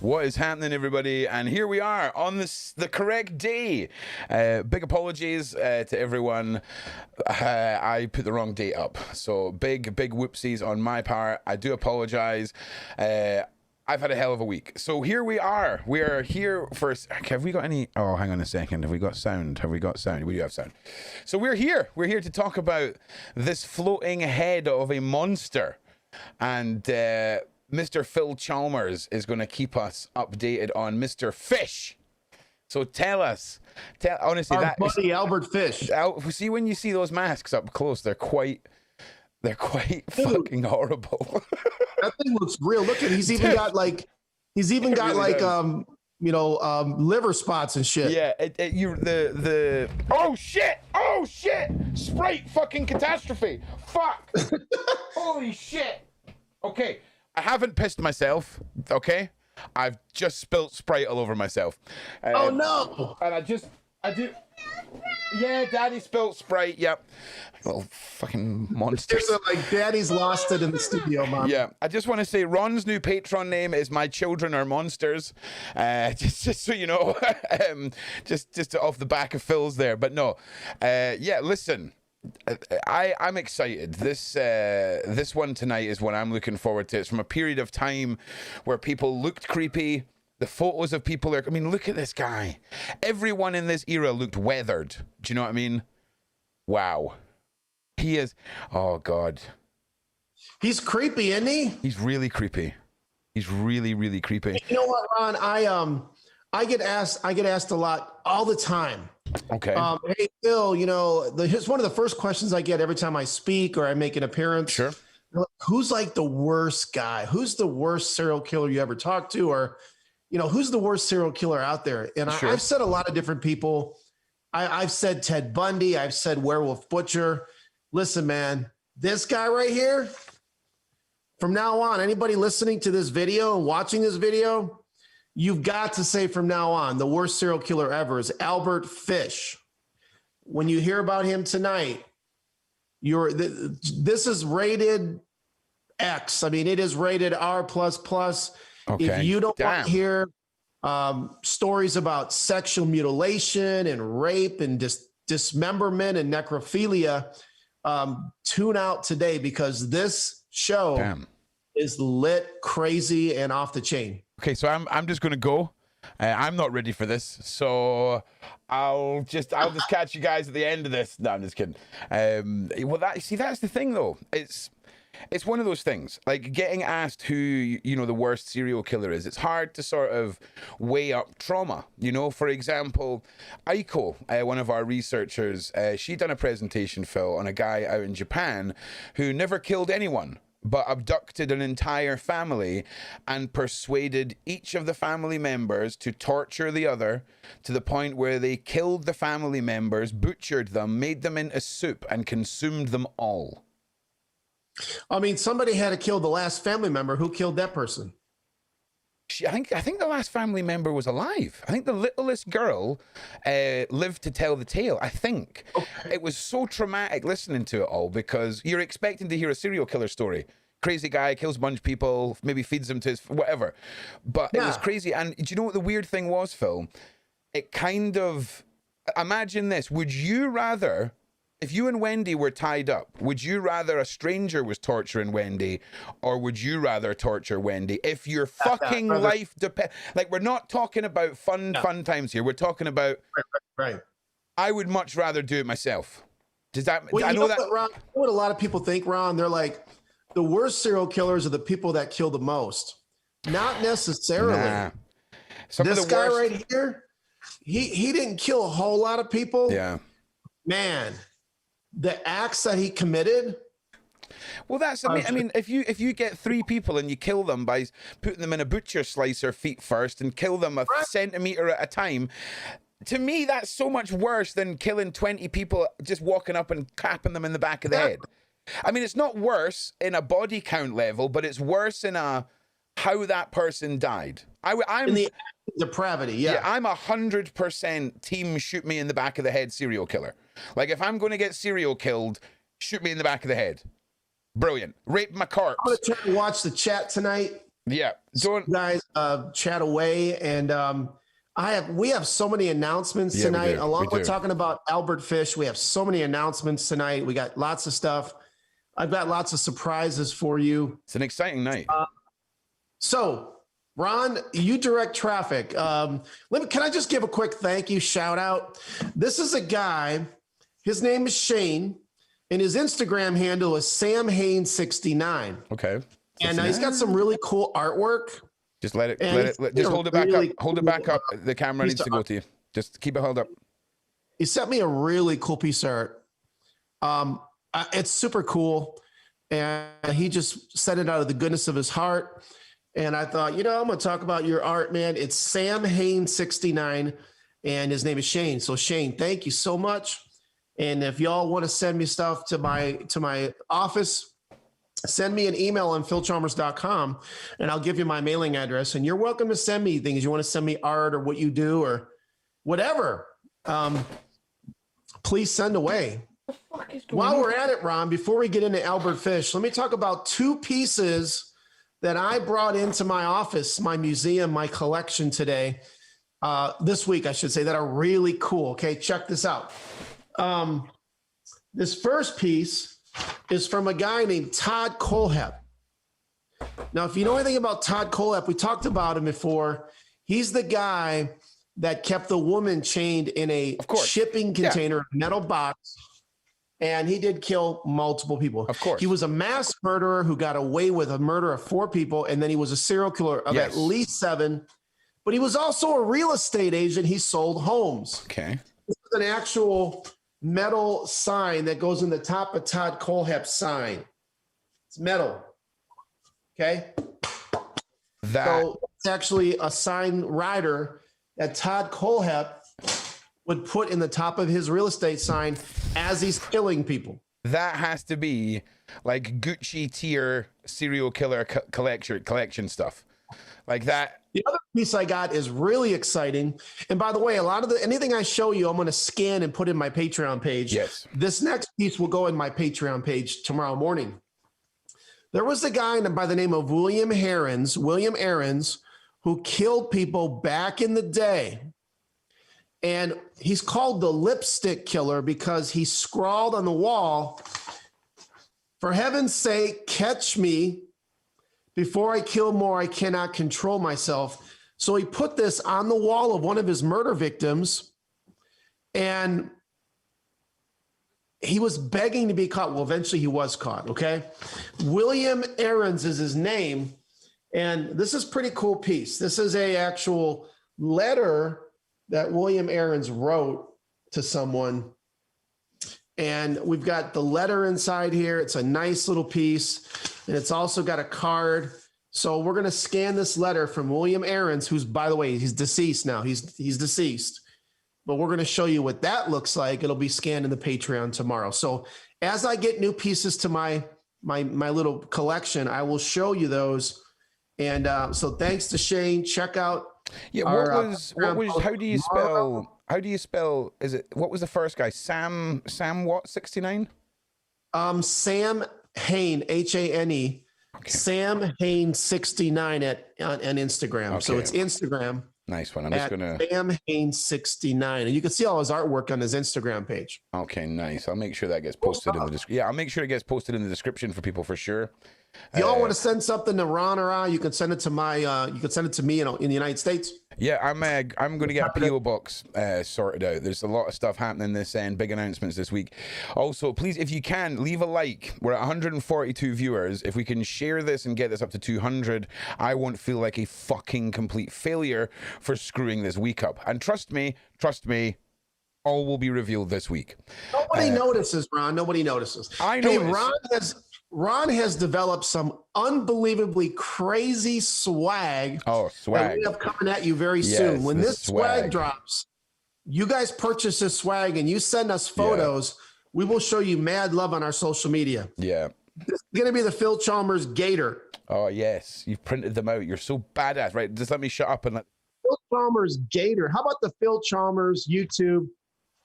What is happening, everybody? And here we are on the correct day. Big apologies to everyone. I put the wrong date up, so big whoopsies on my part. I do apologize. I've had a hell of a week. So here we are. We are here for... Have we got any... Oh, hang on a second. Have we got sound? We do have sound. So we're here. We're here to talk about this floating head of a monster. And Mr. Phil Chalmers is going to keep us updated on Mr. Fish. So tell us. Honestly, our buddy Albert Fish. See, when you see those masks up close, they're quite fucking horrible. That thing looks real. Look at, he's even got liver spots and shit. Yeah, oh shit, Sprite fucking catastrophe. Fuck. Holy shit. Okay, I haven't pissed myself, okay? I've just spilt Sprite all over myself. Oh no. And I do. Yeah, Daddy spilled Sprite. Yep. Little fucking monsters. Like Daddy's lost it in the studio, Mom. Yeah. I just want to say Ron's new Patreon name is My Children Are Monsters. Just so you know. just off the back of Phil's there. But no. Yeah, listen. I'm excited. This one tonight is what I'm looking forward to. It's from a period of time where people looked creepy. The photos of people are... I mean, look at this guy. Everyone in this era looked weathered. Do you know what I mean? Wow. He is... Oh, God. He's creepy, isn't he? He's really creepy. He's really, really creepy. You know what, Ron? I get asked a lot all the time. Okay. Hey, Phil, here's one of the first questions I get every time I speak or I make an appearance. Sure. Who's like the worst guy? Who's the worst serial killer you ever talked to? Or... who's the worst serial killer out there? And Sure. I've said a lot of different people. I've said Ted Bundy. I've said Werewolf Butcher. Listen, man, this guy right here, from now on, anybody listening to this video and watching this video, you've got to say from now on, the worst serial killer ever is Albert Fish. When you hear about him tonight, this is rated X. I mean, it is rated R++. Okay. If you don't want to hear stories about sexual mutilation and rape and dismemberment and necrophilia, tune out today because this show is lit, crazy, and off the chain. Okay, so I'm just going to go. I'm not ready for this, so I'll just catch you guys at the end of this. No, I'm just kidding. That's the thing, though. It's one of those things, like getting asked who, the worst serial killer is. It's hard to sort of weigh up trauma. For example, Aiko, one of our researchers, she done a presentation, Phil, on a guy out in Japan who never killed anyone, but abducted an entire family and persuaded each of the family members to torture the other to the point where they killed the family members, butchered them, made them into soup, and consumed them all. I mean, somebody had to kill the last family member. Who killed that person? I think the last family member was alive. I think the littlest girl lived to tell the tale. I think It was so traumatic listening to it all because you're expecting to hear a serial killer story. Crazy guy kills a bunch of people, maybe feeds them to his whatever. But It was crazy. And do you know what the weird thing was, Phil? It kind of... Imagine this. Would you rather... If you and Wendy were tied up, would you rather a stranger was torturing Wendy or would you rather torture Wendy? If your fucking life depends... Like, we're not talking about fun times here. We're talking about... Right. I would much rather do it myself. Does that... Well, I know that... Ron, what a lot of people think, Ron, they're like, the worst serial killers are the people that kill the most. Not necessarily. Nah. This guy right here, he didn't kill a whole lot of people. Yeah. Man... The acts that he committed. Well, that's. I mean, if you get 3 people and you kill them by putting them in a butcher slicer feet first and kill them a centimeter at a time, to me that's so much worse than killing 20 people just walking up and clapping them in the back of the head. I mean, it's not worse in a body count level, but it's worse in a how that person died. I'm in the depravity. Yeah, I'm 100% team shoot me in the back of the head serial killer. Like, if I'm going to get serial killed, shoot me in the back of the head. Brilliant. Rape my corpse. I'm going to try to watch the chat tonight. Yeah. So you guys chat away. And we have so many announcements tonight. Along with talking about Albert Fish, we have so many announcements tonight. We got lots of stuff. I've got lots of surprises for you. It's an exciting night. So, Ron, you direct traffic. Can I just give a quick thank you shout out? This is a guy, his name is Shane, and his Instagram handle is SamHain69. Okay. And he's got some really cool artwork. Just hold it back up. Hold it back up. The camera needs to go to you. Just keep it held up. He sent me a really cool piece of art. It's super cool. And he just said it out of the goodness of his heart. And I thought, I'm going to talk about your art, man. It's SamHain69, and his name is Shane. So Shane, thank you so much. And if y'all want to send me stuff to my office, send me an email on philchalmers.com, and I'll give you my mailing address. And you're welcome to send me things. You want to send me art or what you do or whatever. Please send away. While we're at it, Ron, before we get into Albert Fish, let me talk about two pieces that I brought into my office, my museum, my collection today, this week, I should say, that are really cool. Okay, check this out. This first piece is from a guy named Todd Kohlhepp. Now, if you know anything about Todd Kohlhepp, we talked about him before. He's the guy that kept the woman chained in a shipping container, metal box. And he did kill multiple people. Of course. He was a mass murderer who got away with a murder of 4 people. And then he was a serial killer of at least 7. But he was also a real estate agent. He sold homes. Okay. This is an actual metal sign that goes in the top of Todd Kohlhepp's sign. It's metal. Okay. So it's actually a sign rider that Todd Kohlhepp would put in the top of his real estate sign as he's killing people. That has to be like Gucci tier serial killer collection stuff like that. The other piece I got is really exciting. And by the way, a lot of anything I show you, I'm going to scan and put in my Patreon page. Yes. This next piece will go in my Patreon page tomorrow morning. There was a guy by the name of William Aarons, who killed people back in the day. And he's called the lipstick killer because he scrawled on the wall, "For heaven's sake, catch me. Before I kill more, I cannot control myself." So he put this on the wall of one of his murder victims, and he was begging to be caught. Well, eventually he was caught, okay? William Aarons is his name, and this is a pretty cool piece. This is a actual letter that William Aarons wrote to someone. And we've got the letter inside here. It's a nice little piece. And it's also got a card. So we're going to scan this letter from William Aarons, who's, by the way, he's deceased now. He's deceased. But we're going to show you what that looks like. It'll be scanned in the Patreon tomorrow. So as I get new pieces to my little collection, I will show you those. And so thanks to Shane. Check out. Yeah, how do you spell, what was the first guy? Sam what, 69? Sam Hain, Hane, Sam Hain 69 on Instagram. Okay. So it's Instagram. Nice one. I'm just gonna Sam Hain 69, and you can see all his artwork on his Instagram page. Okay, nice. I'll make sure that gets posted in the description. Yeah, I'll make sure it gets posted in the description for people for sure. If y'all want to send something to Ron or I, you can send it to you can send it to me in the United States. Yeah, I'm going to get a PO box sorted out. There's a lot of stuff happening this end, big announcements this week. Also, please, if you can, leave a like. We're at 142 viewers. If we can share this and get this up to 200, I won't feel like a fucking complete failure for screwing this week up. And trust me, all will be revealed this week. Nobody notices, Ron. Nobody notices. I know. Hey, Ron has developed some unbelievably crazy swag. Oh, swag. That we have coming at you very soon. When this swag drops, you guys purchase this swag and you send us photos. We will show you mad love on our social media. Yeah. This is going to be the Phil Chalmers Gator. Oh, yes. You've printed them out. You're so badass, right? Just let me shut up and let Phil Chalmers Gator. How about the Phil Chalmers YouTube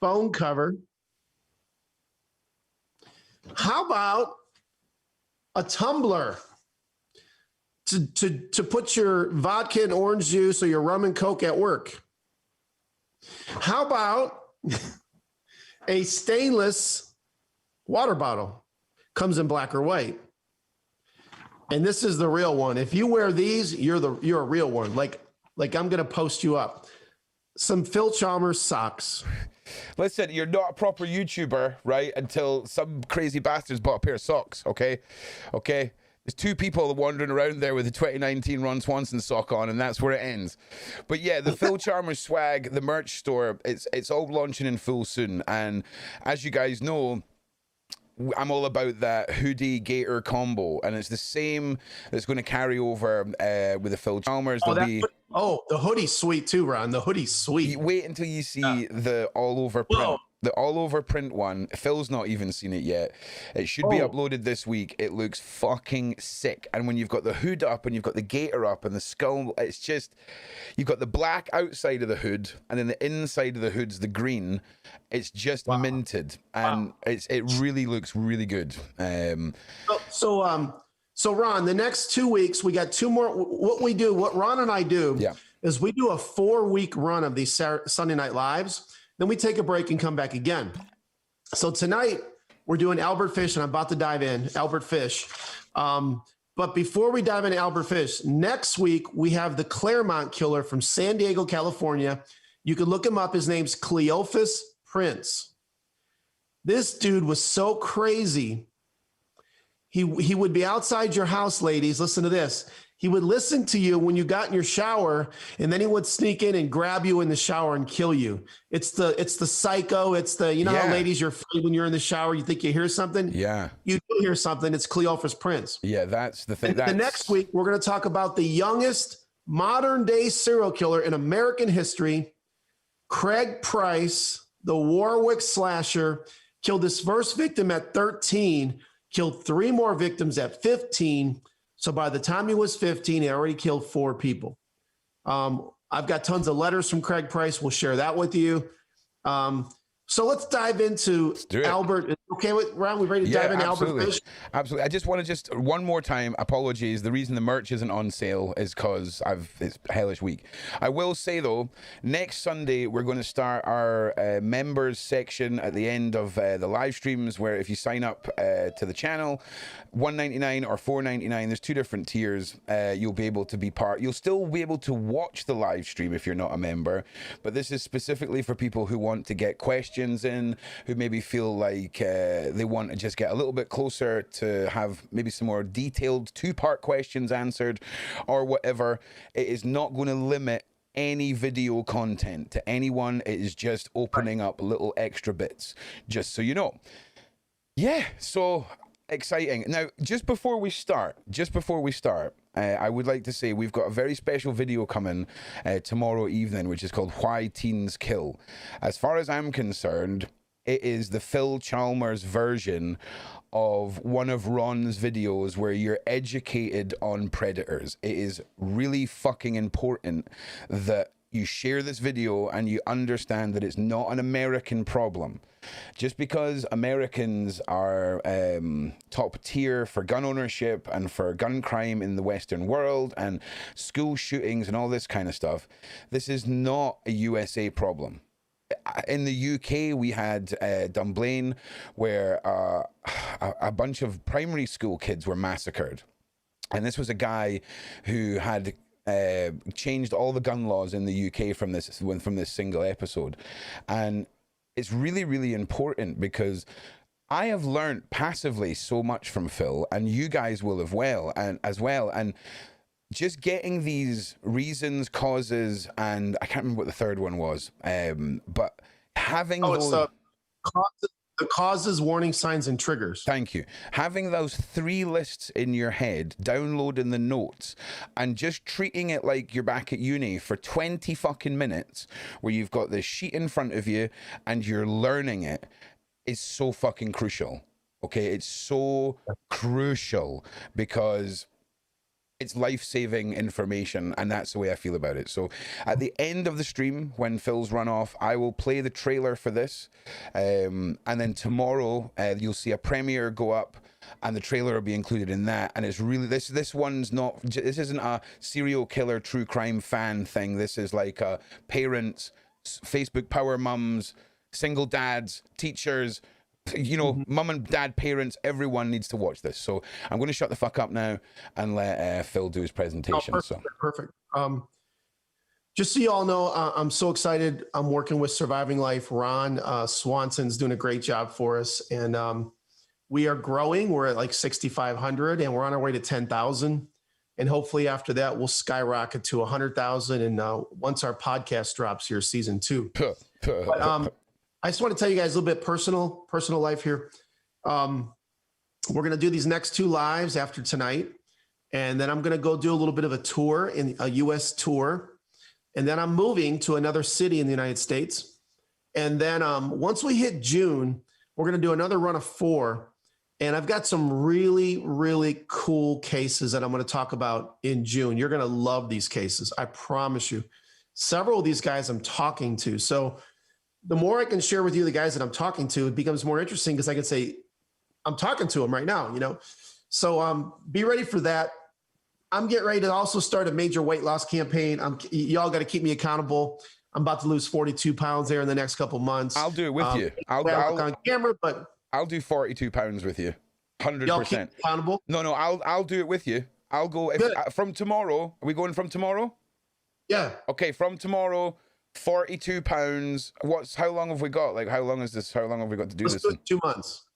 phone cover? How about a tumbler? to put your vodka and orange juice or your rum and Coke at work? How about a stainless water bottle? Comes in black or white. And this is the real one. If you wear these, you're a real one. Like I'm going to post you up. Some Phil Chalmers socks. Listen, you're not a proper YouTuber, right? Until some crazy bastards bought a pair of socks, okay? Okay? There's two people wandering around there with the 2019 Ron Swanson sock on, and that's where it ends. But yeah, the Phil Chalmers swag, the merch store, it's all launching in full soon. And as you guys know, I'm all about that hoodie gator combo, and it's the same that's going to carry over with the Phil Chalmers. The hoodie's sweet too, Ron. The hoodie's sweet. Wait until you see the all over print. Whoa. The all over print one. Phil's not even seen it yet. It should be uploaded this week. It looks fucking sick. And when you've got the hood up and you've got the gator up and the skull, it's just, you've got the black outside of the hood and then the inside of the hood's the green. It's just minted, and it really looks really good. So Ron, the next 2 weeks we got two more. What Ron and I do is we do a 4-week run of these Sunday Night Lives. Then we take a break and come back again. So tonight we're doing Albert Fish, and I'm about to dive in Albert Fish. But before we dive into Albert Fish, next week we have the Claremont Killer from San Diego, California. You can look him up. His name's Cleophas Prince. This dude was so crazy. He would be outside your house, ladies. Listen to this. He would listen to you when you got in your shower, and then he would sneak in and grab you in the shower and kill you. It's the psycho. It's the, how ladies, you're afraid when you're in the shower, you think you hear something. Yeah. You do hear something. It's Cleophas Prince. Yeah, that's the thing. The next week, we're going to talk about the youngest modern day serial killer in American history, Craig Price, the Warwick slasher, killed his first victim at 13, killed 3 more victims at 15. So by the time he was 15, he already killed 4 people. I've got tons of letters from Craig Price. We'll share that with you. So let's dive into Albert. Okay with Ron? We ready to dive into Albert Fish? Absolutely. I just want to one more time, apologies. The reason the merch isn't on sale is because it's a hellish week. I will say though, next Sunday we're going to start our members section at the end of the live streams, where if you sign up to the channel, $1.99 or $4.99, there's 2 different tiers. You'll be able to be part. You'll still be able to watch the live stream if you're not a member, but this is specifically for people who want to get questions in, who maybe feel like they want to just get a little bit closer to have maybe some more detailed 2-part questions answered or whatever. It is not going to limit any video content to anyone. It is just opening up little extra bits, just so you know. Yeah, so exciting. Now, just before we start, I would like to say we've got a very special video coming tomorrow evening, which is called Why Teens Kill. As far as I'm concerned, it is the Phil Chalmers version of one of Ron's videos where you're educated on predators. It is really fucking important that you share this video and you understand that it's not an American problem. Just because Americans are top tier for gun ownership and for gun crime in the Western world and school shootings and all this kind of stuff, this is not a USA problem. In the UK, we had Dunblane, where a bunch of primary school kids were massacred. And this was a guy who had changed all the gun laws in the UK from this single episode. And it's really, really important because I have learned passively so much from Phil, and you guys will as well. And just getting these reasons, causes, and I can't remember what the third one was, but having it's the causes, warning signs, and triggers. Thank you. Having those 3 lists in your head, downloading the notes, and just treating it like you're back at uni for 20 fucking minutes, where you've got this sheet in front of you and you're learning it, is so fucking crucial. Okay, it's so crucial because it's life-saving information, and that's the way I feel about it. So at the end of the stream, when Phil's run off, I will play the trailer for this. And then tomorrow, you'll see a premiere go up and the trailer will be included in that. And it's really this one's not. This isn't a serial killer true crime fan thing. This is like parents, Facebook power mums, single dads, teachers. You know, mum and dad, parents, everyone needs to watch this. So I'm going to shut the fuck up now and let Phil do his presentation. Perfect. Just so you all know, I'm so excited. I'm working with Surviving Life. Ron Swanson's doing a great job for us. And we are growing. We're at like 6,500 and we're on our way to 10,000. And hopefully after that, we'll skyrocket to 100,000. And once our podcast drops here, season 2. But I just want to tell you guys a little bit personal life here. We're going to do these next 2 lives after tonight. And then I'm going to go do a little bit of a tour, a U.S. tour. And then I'm moving to another city in the United States. And then once we hit June, we're going to do another run of 4. And I've got some really, really cool cases that I'm going to talk about in June. You're going to love these cases. I promise you. Several of these guys I'm talking to. So the more I can share with you the guys that I'm talking to, it becomes more interesting because I can say, I'm talking to them right now, you know? So be ready for that. I'm getting ready to also start a major weight loss campaign. Y'all got to keep me accountable. I'm about to lose 42 pounds there in the next couple months. I'll do it with you. I'll on camera, but I'll do 42 pounds with you. 100%. Y'all keep accountable. No, I'll do it with you. I'll go from tomorrow. Are we going from tomorrow? Yeah. Okay, from tomorrow. 42 pounds. How long have we got? Like, how long have we got to do this? 2 months.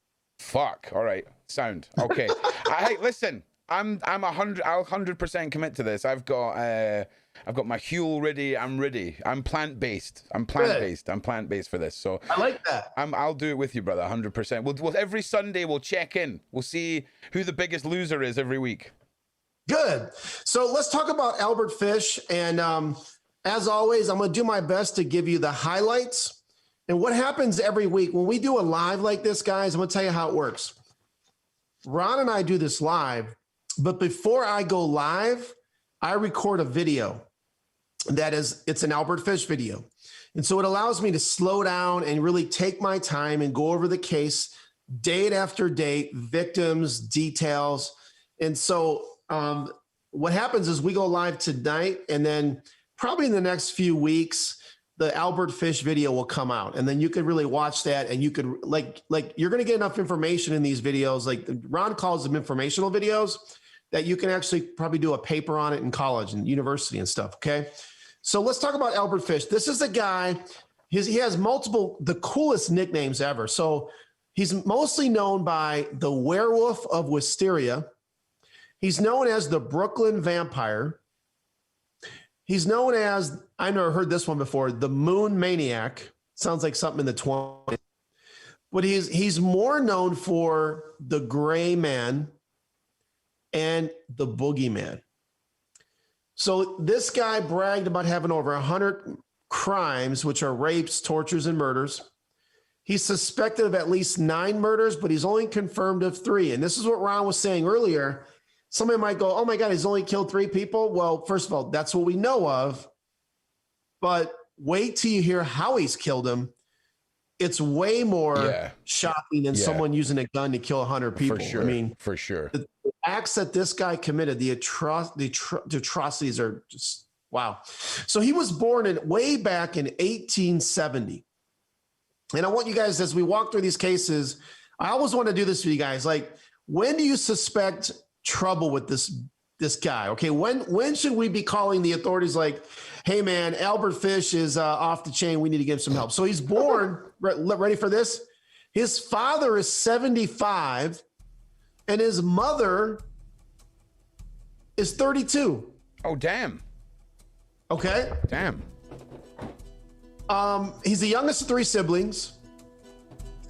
Fuck. All right. Sound. Okay. Hey, listen, I'll 100% commit to this. I've got my Huel ready. I'm ready. I'm plant-based for this. So I like that. I'll do it with you, brother. 100%. We'll every Sunday we'll check in. We'll see who the biggest loser is every week. Good. So let's talk about Albert Fish. And, as always, I'm going to do my best to give you the highlights. And what happens every week when we do a live like this, guys, I'm going to tell you how it works. Ron and I do this live, but before I go live, I record a video it's an Albert Fish video. And so it allows me to slow down and really take my time and go over the case date after date, victims, details. And so what happens is we go live tonight, and then probably in the next few weeks, the Albert Fish video will come out, and then you could really watch that, and you could like you're going to get enough information in these videos. Like Ron calls them informational videos that you can actually probably do a paper on it in college and university and stuff. Okay. So let's talk about Albert Fish. This is a guy, he has the coolest nicknames ever. So he's mostly known by the Werewolf of Wisteria. He's known as the Brooklyn Vampire. He's known as, I've never heard this one before, the Moon Maniac. Sounds like something in the 20s. But he's more known for the Gray Man and the Boogeyman. So this guy bragged about having over 100 crimes, which are rapes, tortures, and murders. He's suspected of at least 9 murders, but he's only confirmed of 3. And this is what Ron was saying earlier. Somebody might go, oh my God, he's only killed 3 people. Well, first of all, that's what we know of. But wait till you hear how he's killed them. It's way more shocking than someone using a gun to kill 100 people. For sure. I mean, for sure. The acts that this guy committed, the atrocities are just, wow. So he was born way back in 1870. And I want you guys, as we walk through these cases, I always want to do this for you guys. Like, when do you suspect trouble with this guy? Okay, when should we be calling the authorities like, hey man, Albert Fish is off the chain, we need to give him some help? So he's born, ready for this? His father is 75 and his mother is 32. Oh, damn. Okay. Damn. He's the youngest of 3 siblings.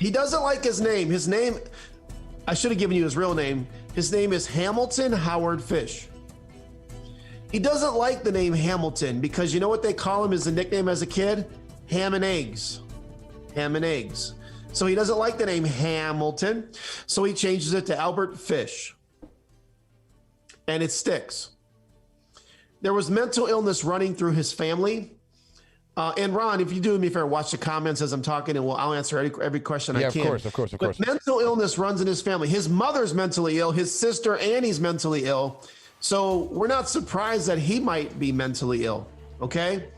He doesn't like his name. His name, I should have given you his real name. His name is Hamilton Howard Fish. He doesn't like the name Hamilton because you know what they call him as a nickname as a kid? Ham and eggs. Ham and eggs. So he doesn't like the name Hamilton. So he changes it to Albert Fish. And it sticks. There was mental illness running through his family. And Ron, if you do me a favor, watch the comments as I'm talking, and I'll answer every question I can. Yeah, of course. But mental illness runs in his family. His mother's mentally ill. His sister Annie's mentally ill. So we're not surprised that he might be mentally ill. Okay.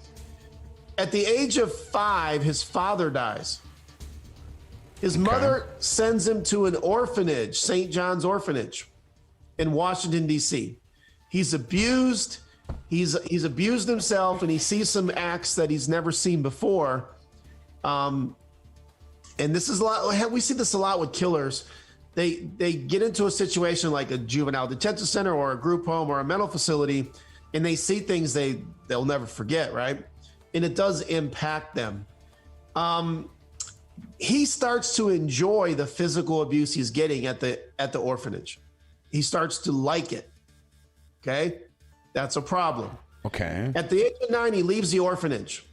At the age of 5, his father dies. His mother sends him to an orphanage, St. John's Orphanage in Washington, D.C. He's abused. He's abused himself, and he sees some acts that he's never seen before. And this is a lot. We see this a lot with killers. They get into a situation like a juvenile detention center or a group home or a mental facility, and they see things they'll never forget, right? And it does impact them. He starts to enjoy the physical abuse he's getting at the orphanage. He starts to like it. Okay, that's a problem. Okay. At the age of 9, he leaves the orphanage.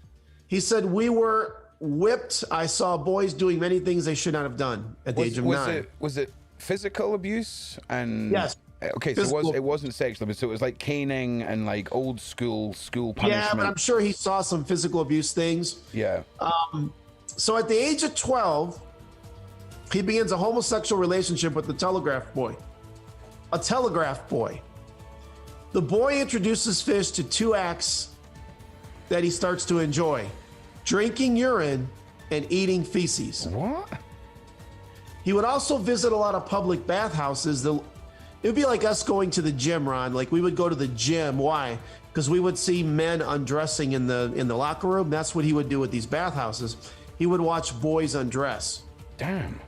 He said, "We were whipped. I saw boys doing many things they should not have done." At the age of 9, was it physical abuse? And yes. Okay, so it wasn't sexual abuse. So it was like caning and like old school punishment. Yeah, but I'm sure he saw some physical abuse things. Yeah. So at the age of 12, he begins a homosexual relationship with the telegraph boy. A telegraph boy. The boy introduces Fish to 2 acts that he starts to enjoy: drinking urine and eating feces. What? He would also visit a lot of public bathhouses. It would be like us going to the gym, Ron. Like we would go to the gym. Why? Because we would see men undressing in the locker room. That's what he would do with these bathhouses. He would watch boys undress. Damn.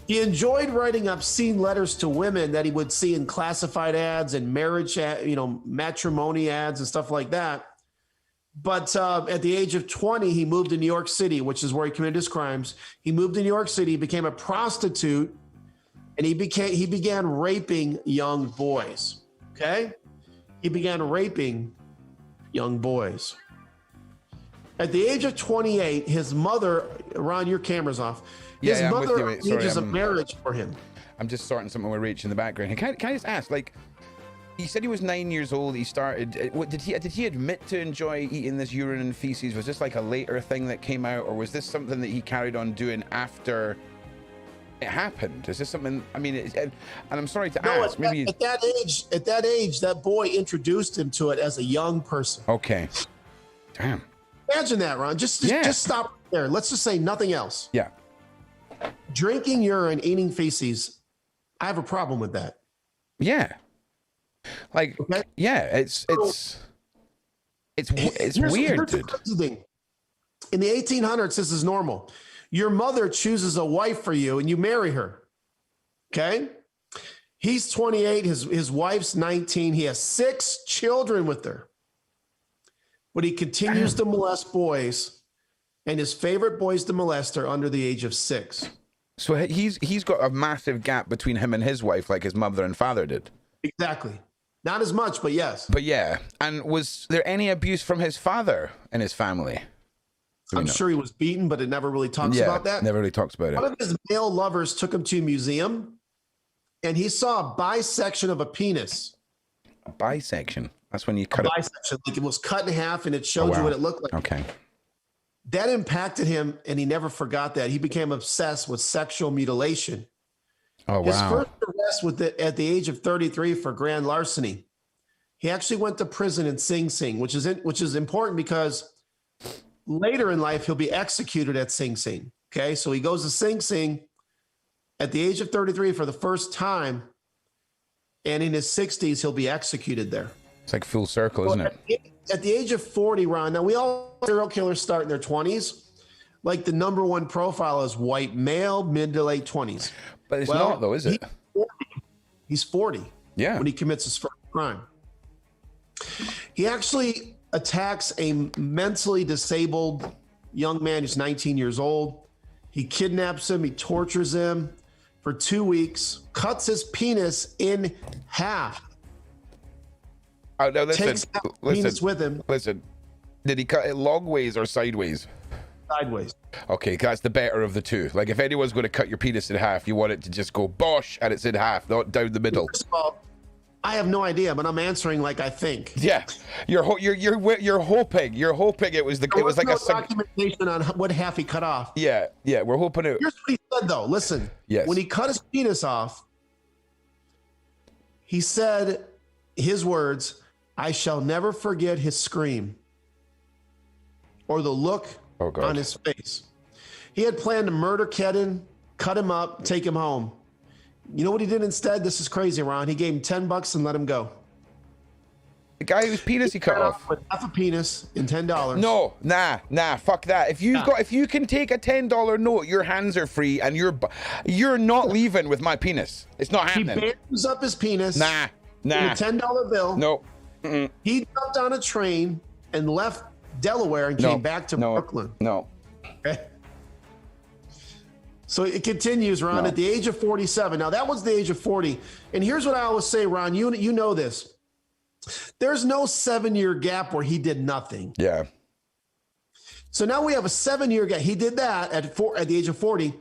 He enjoyed writing obscene letters to women that he would see in classified ads and marriage, matrimony ads and stuff like that. But at the age of 20, he moved to New York City, which is where he committed his crimes. He moved to New York City, became a prostitute, and he began raping young boys. Okay? He began raping young boys. At the age of 28, his mother, Ron, your camera's off. His mother arranges a marriage for him. I'm just starting something with Rach in the background. Can I just ask, like, he said he was 9 years old. He started. Did he admit to enjoy eating this urine and feces? Was this like a later thing that came out, or was this something that he carried on doing after it happened? Is this something? I mean, and I'm sorry to ask. Maybe at that age, that boy introduced him to it as a young person. Okay. Damn. Imagine that, Ron. Just stop there. Let's just say nothing else. Yeah. Drinking urine, eating feces. I have a problem with that. Yeah. Like, okay. Yeah, it's weird, dude. In the 1800s, this is normal. Your mother chooses a wife for you and you marry her. Okay? He's 28, his wife's 19. He has 6 children with her. But he continues to molest boys, and his favorite boys to molest are under the age of 6. So he's got a massive gap between him and his wife, like his mother and father did. Exactly. Not as much, but yes. But yeah. And was there any abuse from his father in his family? I'm sure he was beaten, but it never really talks about that. Never really talks about it. One of his male lovers took him to a museum, and he saw a bisection of a penis. A bisection? That's when you cut it. Bisection, like it was cut in half, and it showed you what it looked like. Okay. That impacted him, and he never forgot that. He became obsessed with sexual mutilation. Oh, wow. His first arrest at the age of 33 for grand larceny. He actually went to prison in Sing Sing, which is important because later in life he'll be executed at Sing Sing. Okay, so he goes to Sing Sing at the age of 33 for the first time, and in his 60s he'll be executed there. It's like full circle, isn't it? At the age of 40, Ron. Now we all serial killers start in their 20s. Like the number one profile is white male, mid to late 20s. But it's not though, is it? He's 40. Yeah. When he commits his first crime. He actually attacks a mentally disabled young man who's 19 years old. He kidnaps him. He tortures him for 2 weeks, cuts his penis in half. Oh, no, takes penis with him. Listen, did he cut it long ways or sideways? Sideways. Okay, that's the better of the two. Like if anyone's going to cut your penis in half, you want it to just go bosh and it's in half, not down the middle. I have no idea, but I'm answering like I think. Yeah, you're hoping it was like no documentation on what half he cut off. Yeah, we're hoping it. Here's what he said though. Listen, when he cut his penis off, he said his words, "I shall never forget his scream or the look on his face." He had planned to murder Kedden, cut him up, take him home. You know what he did instead? This is crazy, Ron. He gave him $10 and let him go. The guy whose penis he cut off with half a penis and $10. No, nah, fuck that. If you can take a $10 note, your hands are free, and you're not leaving with my penis. It's not happening. He bands up his penis. Nah. With a $10 bill. Nope. He jumped on a train and left Delaware and came back to Brooklyn. No. Okay. So it continues, Ron, at the age of 47. Now, that was the age of 40. And here's what I always say, Ron. You know this. There's no 7-year gap where he did nothing. Yeah. So now we have a 7-year gap. He did that at the age of 40.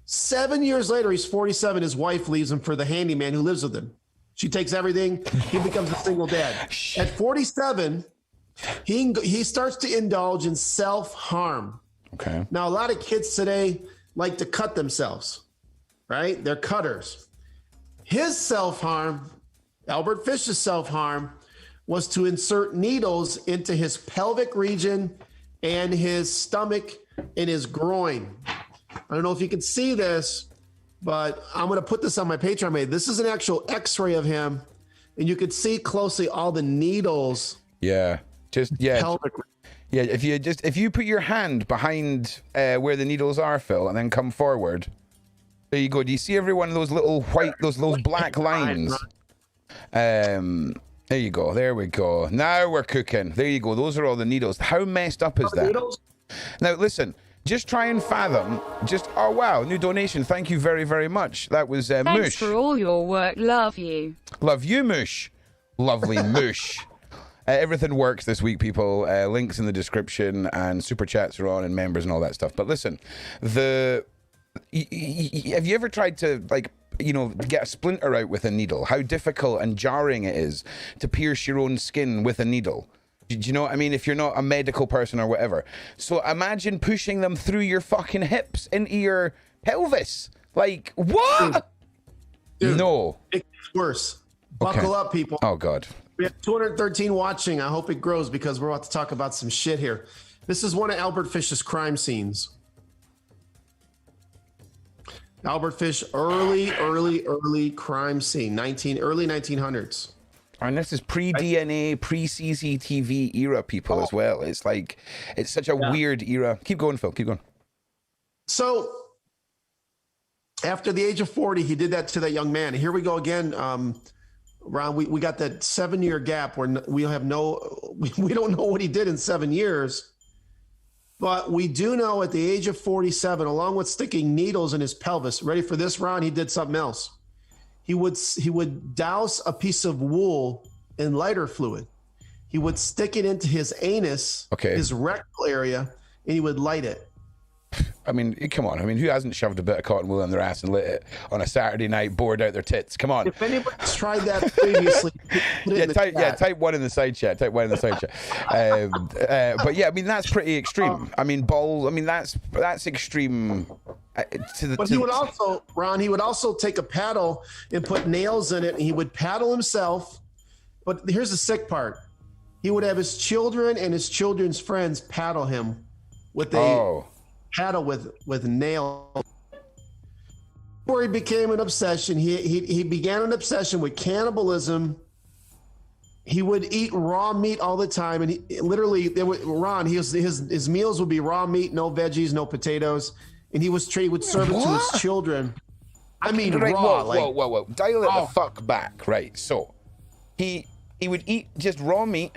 7 years later, he's 47. His wife leaves him for the handyman who lives with him. She takes everything. He becomes a single dad. At 47, he starts to indulge in self-harm. Okay. Now, a lot of kids today like to cut themselves, right? They're cutters. His self-harm, Albert Fish's self-harm, was to insert needles into his pelvic region and his stomach and his groin. I don't know if you can see this, but I'm going to put this on my Patreon page. This is an actual x-ray of him, and you can see closely all the needles. Yeah. Pelvic. Yeah, if you put your hand behind where the needles are, Phil, and then come forward, there you go. Do you see every one of those little those black lines? There you go. There we go. Now we're cooking. There you go. Those are all the needles. How messed up is that? Now listen, just try and fathom. Oh wow, new donation. Thank you very, very much. That was Thanks Moosh. for all your work. Love you. Love you, Moosh. Lovely Moosh. Everything works this week, people. Links in the description, and super chats are on, and members and all that stuff. But listen, have you ever tried to get a splinter out with a needle? How difficult and jarring it is to pierce your own skin with a needle. Do you know what I mean? If you're not a medical person or whatever. So imagine pushing them through your fucking hips into your pelvis. Like, what? Dude, no. It gets worse. Buckle up, people. Oh, God. We have 213 watching. I hope it grows because we're about to talk about some shit here. This is one of Albert Fish's crime scenes. Albert Fish, early crime scene, early 1900s. And this is pre-DNA, pre-CCTV era, people, as well. It's like, it's such a weird era. Keep going, Phil. Keep going. So after the age of 40, he did that to that young man. Here we go again. Ron, we got that 7-year gap where we don't know what he did in 7 years, but we do know at the age of 47, along with sticking needles in his pelvis. Ready for this, Ron? He did something else. He would douse a piece of wool in lighter fluid. He would stick it into his anus, his rectal area, and he would light it. I mean, come on. I mean, who hasn't shoved a bit of cotton wool in their ass and lit it on a Saturday night, bored out their tits? Come on. If anybody's tried that previously, type one in the side chat. Type one in the side chat. But yeah, I mean, that's pretty extreme. I mean, balls. I mean, that's extreme. But he would also, Ron, he would also take a paddle and put nails in it, and he would paddle himself. But here's the sick part: he would have his children and his children's friends paddle him with a paddle with nails. Before he became an obsession, he began an obsession with cannibalism. He would eat raw meat all the time, and his meals would be raw meat, no veggies, no potatoes, and he would serve it to his children. I mean, raw. Whoa. Dial it the fuck back, right? So, he would eat just raw meat.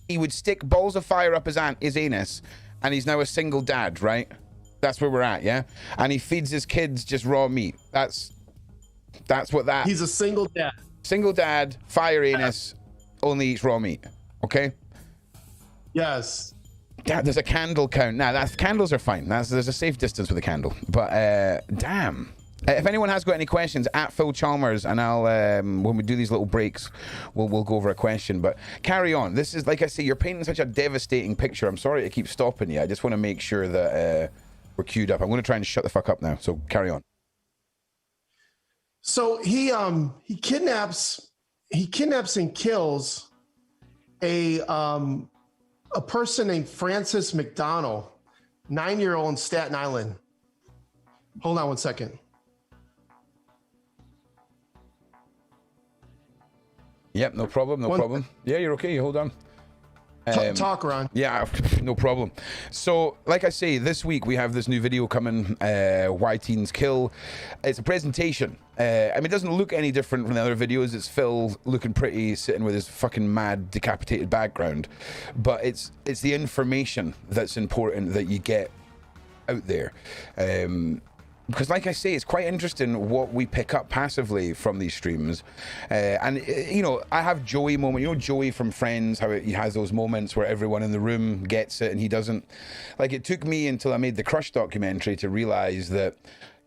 He would stick balls of fire up his anus. And he's now a single dad, right? That's where we're at, yeah? And he feeds his kids just raw meat. That's what that... He's a single dad. Single dad, fire anus, only eats raw meat, okay? Yes. There's a candle count. Nah, candles are fine. There's a safe distance with a candle. But, damn. If anyone has got any questions, at Phil Chalmers, and I'll when we do these little breaks, we'll go over a question. But carry on. This is, like I say, you're painting such a devastating picture. I'm sorry to keep stopping you. I just want to make sure that we're queued up. I'm going to try and shut the fuck up now. So carry on. So he kidnaps and kills a person named Francis Mcdonald, 9-year-old in Staten Island. Hold on one second. Yep, no problem, no problem. Yeah, you're okay. Hold on. Talk, Ron. Yeah, no problem. So, like I say, this week we have this new video coming, Why Teens Kill. It's a presentation. I mean, it doesn't look any different from the other videos. It's Phil looking pretty, sitting with his fucking mad, decapitated background. But it's the information that's important that you get out there. Because like I say, it's quite interesting what we pick up passively from these streams. And, you know, I have Joey moment. You know Joey from Friends, how he has those moments where everyone in the room gets it and he doesn't. Like, it took me until I made the Crush documentary to realize that,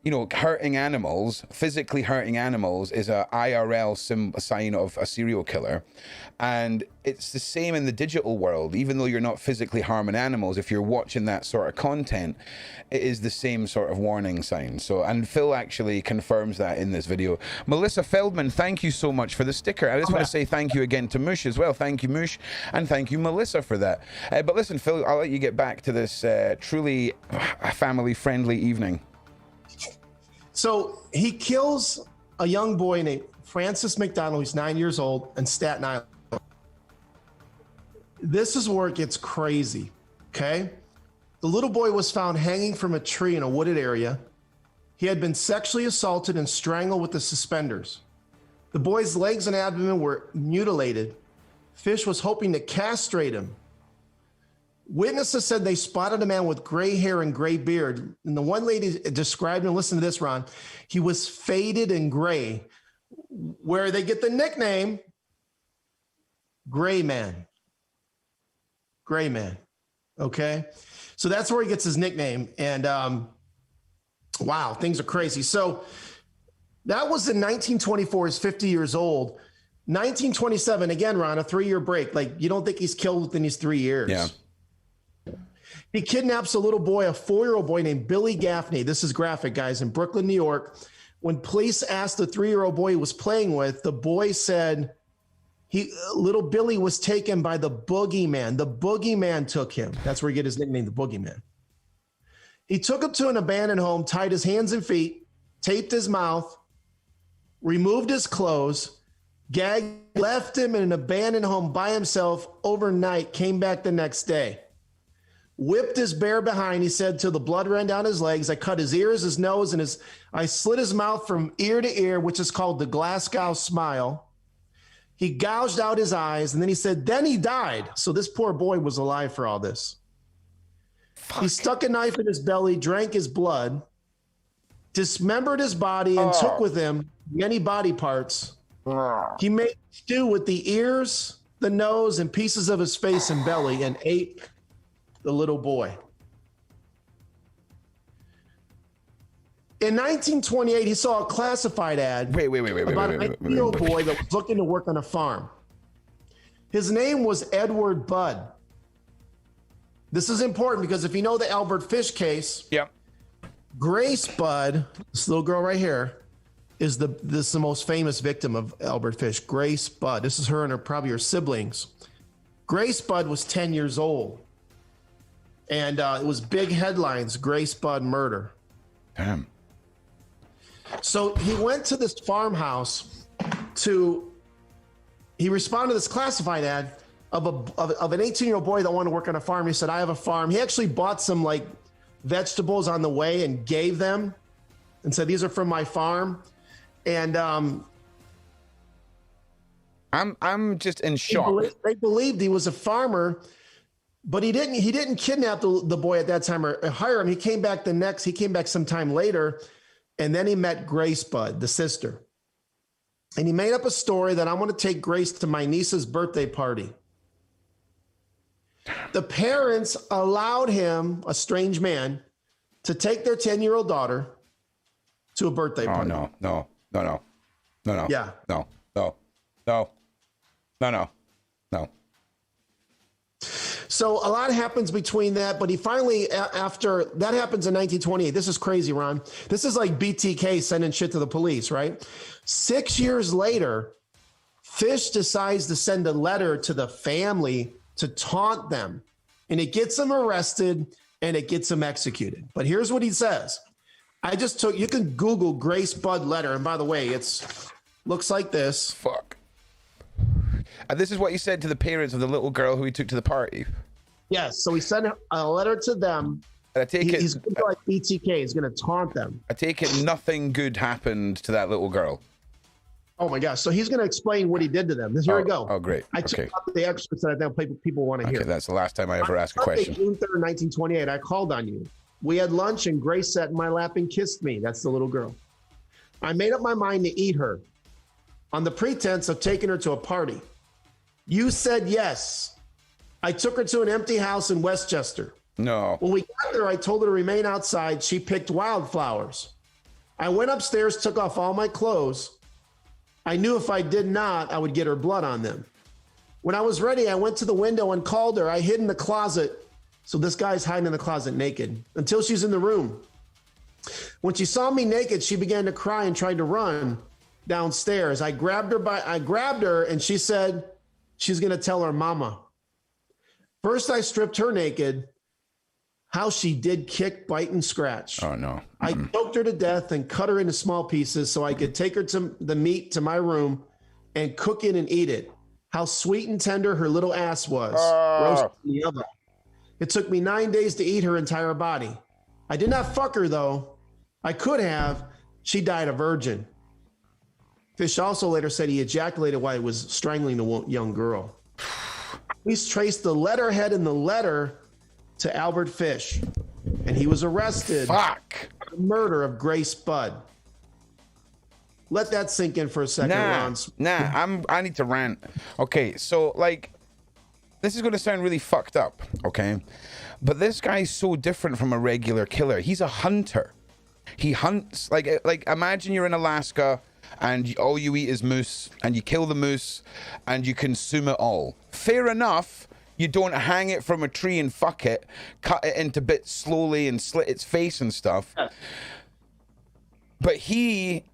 you know, hurting animals, physically hurting animals is a IRL sign of a serial killer. And it's the same in the digital world. Even though you're not physically harming animals, if you're watching that sort of content, it is the same sort of warning sign. So, and Phil actually confirms that in this video. Melissa Feldman, thank you so much for the sticker. I just want to say thank you again to Moosh as well. Thank you, Moosh. And thank you, Melissa, for that. But listen, Phil, I'll let you get back to this truly family-friendly evening. So he kills a young boy named Francis McDonald, who's 9 years old, in Staten Island. This is where it gets crazy, okay? The little boy was found hanging from a tree in a wooded area. He had been sexually assaulted and strangled with the suspenders. The boy's legs and abdomen were mutilated. Fish was hoping to castrate him. Witnesses said they spotted a man with gray hair and gray beard. And the one lady described him, listen to this, Ron, he was faded and gray, where they get the nickname Gray Man. Gray Man, okay? So that's where he gets his nickname. And wow, things are crazy. So that was in 1924, he's 50 years old. 1927, again, Ron, a 3-year break. Like, you don't think he's killed within these 3 years. Yeah. He kidnaps a little boy, a 4-year-old boy named Billy Gaffney. This is graphic, guys, in Brooklyn, New York. When police asked the 3-year-old boy he was playing with, the boy said little Billy was taken by the boogeyman. The boogeyman took him. That's where he get his nickname, the boogeyman. He took him to an abandoned home, tied his hands and feet, taped his mouth, removed his clothes, gagged, left him in an abandoned home by himself overnight, came back the next day. Whipped his bear behind, he said, till the blood ran down his legs. I cut his ears, his nose, and I slit his mouth from ear to ear, which is called the Glasgow smile. He gouged out his eyes, and then he said, then he died. So this poor boy was alive for all this. Fuck. He stuck a knife in his belly, drank his blood, dismembered his body, and took with him many body parts. He made stew with the ears, the nose, and pieces of his face and belly, and ate the little boy. In 1928, he saw a classified ad about a 19-year-old boy that was looking to work on a farm. His name was Edward Budd. This is important because if you know the Albert Fish case, yep. Grace Budd, this little girl right here, is the most famous victim of Albert Fish. Grace Budd. This is her and probably her siblings. Grace Budd was 10 years old. And it was big headlines, Grace Budd murder. Damn. So he went to this farmhouse he responded to this classified ad of an 18-year-old boy that wanted to work on a farm. He said, I have a farm. He actually bought some like vegetables on the way and gave them and said, these are from my farm. And I'm just in shock. They believed he was a farmer. But he didn't kidnap the boy at that time or hire him. He came back some time later, and then he met Grace Budd, the sister. And he made up a story that I want to take Grace to my niece's birthday party. The parents allowed him, a strange man, to take their 10-year-old daughter to a birthday party. No. Yeah. No. So a lot happens between that, but he finally, after that happens in 1928. This is crazy, Ron. This is like BTK sending shit to the police, right? 6 years later, Fish decides to send a letter to the family to taunt them, and it gets him arrested and it gets him executed. But here's what he says. You can Google Grace Budd letter. And by the way, looks like this. Fuck. And this is what he said to the parents of the little girl who he took to the party. Yes. So he sent a letter to them. And I take he's going to like BTK. He's going to taunt them. I take it nothing good happened to that little girl. Oh my gosh. So he's going to explain what he did to them. Here we go. Oh, great. I took out the excerpts that I think people want to hear. Okay, that's the last time I ever asked a question. June 3rd, 1928, I called on you. We had lunch and Grace sat in my lap and kissed me. That's the little girl. I made up my mind to eat her on the pretense of taking her to a party. You said yes. I took her to an empty house in Westchester. No. When we got there, I told her to remain outside. She picked wildflowers. I went upstairs, took off all my clothes. I knew if I did not, I would get her blood on them. When I was ready, I went to the window and called her. I hid in the closet. So this guy's hiding in the closet naked until she's in the room. When she saw me naked, she began to cry and tried to run downstairs. I grabbed her and she said she's going to tell her mama. First, I stripped her naked. How she did kick, bite, and scratch. Oh, no. I choked her to death and cut her into small pieces so I could take her to the meat to my room and cook it and eat it. How sweet and tender her little ass was. Roasted in the oven. It took me 9 days to eat her entire body. I did not fuck her, though. I could have. She died a virgin. Fish also later said he ejaculated while he was strangling the young girl. Police traced the letterhead in the letter to Albert Fish, and he was arrested for the murder of Grace Budd. Let that sink in for a second, Ron. I need to rant. Okay, so like, this is going to sound really fucked up, okay? But this guy's so different from a regular killer. He's a hunter. He hunts, like imagine you're in Alaska and all you eat is moose, and you kill the moose and you consume it all. Fair enough. You don't hang it from a tree and fuck it, cut it into bits slowly and slit its face and stuff. But he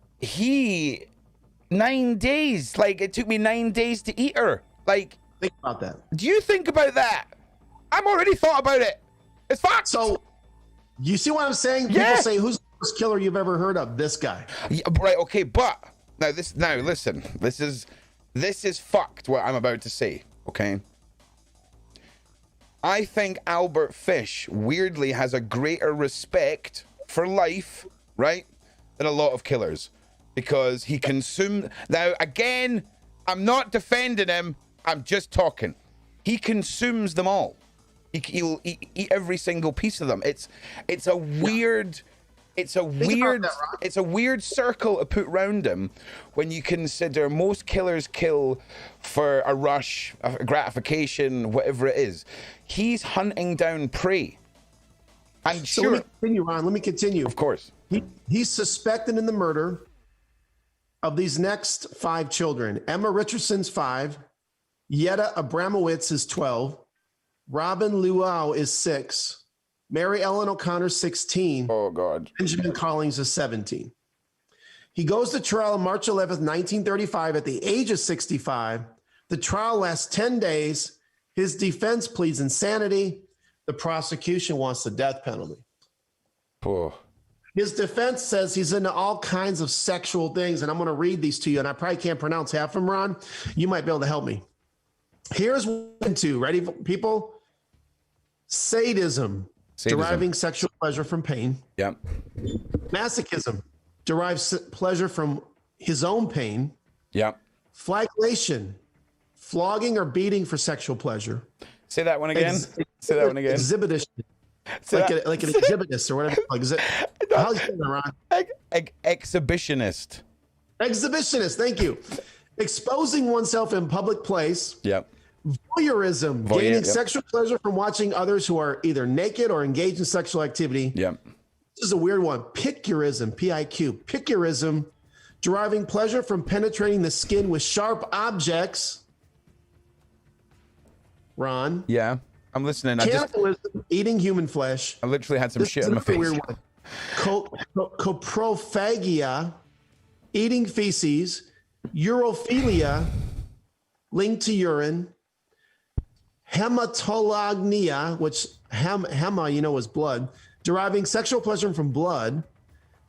9 days, like it took me 9 days to eat her. Like, think about that. Do you think about that? I've already thought about it. It's fucked. So, you see what I'm saying? Yeah. People say, who's the worst killer you've ever heard of? This guy. Yeah, right, okay, but now listen. This is fucked what I'm about to say, okay? I think Albert Fish weirdly has a greater respect for life, right, than a lot of killers, because he consumed. Now, again, I'm not defending him. I'm just talking. He consumes them all. He'll eat every single piece of them. It's a weird. It's a weird circle to put round him when you consider most killers kill for a rush, a gratification, whatever it is. He's hunting down prey. And so sure, let me continue, Ron. Let me continue. Of course. He's suspected in the murder of these next 5 children. Emma Richardson's 5. Yetta Abramowitz is 12. Robin Luau is 6. Mary Ellen O'Connor, 16. Oh, God. Benjamin Collins is 17. He goes to trial on March 11th, 1935 at the age of 65. The trial lasts 10 days. His defense pleads insanity. The prosecution wants the death penalty. Oh. His defense says he's into all kinds of sexual things, and I'm going to read these to you, and I probably can't pronounce half of them, Ron. You might be able to help me. Here's 1 and 2. Ready, people? Sadism. Deriving sexual pleasure from pain. Yep. Masochism derives pleasure from his own pain. Yep. Flagellation, flogging or beating for sexual pleasure. Say that one again. Say that one again. Exhibition, like an exhibitist or whatever. Like, is it? How's you saying that, Ron? Exhibitionist. Exhibitionist. Thank you. Exposing oneself in public place. Yep. Voyeurism, gaining sexual pleasure from watching others who are either naked or engaged in sexual activity. Yep. This is a weird one. Picurism, P-I-Q, picurism, deriving pleasure from penetrating the skin with sharp objects. Ron. Yeah, I'm listening. Cannibalism, eating human flesh. I literally had some shit on my face. Weird one. Coprophagia, eating feces. Urophilia, linked to urine. Hematolognia, which hema, is blood, deriving sexual pleasure from blood.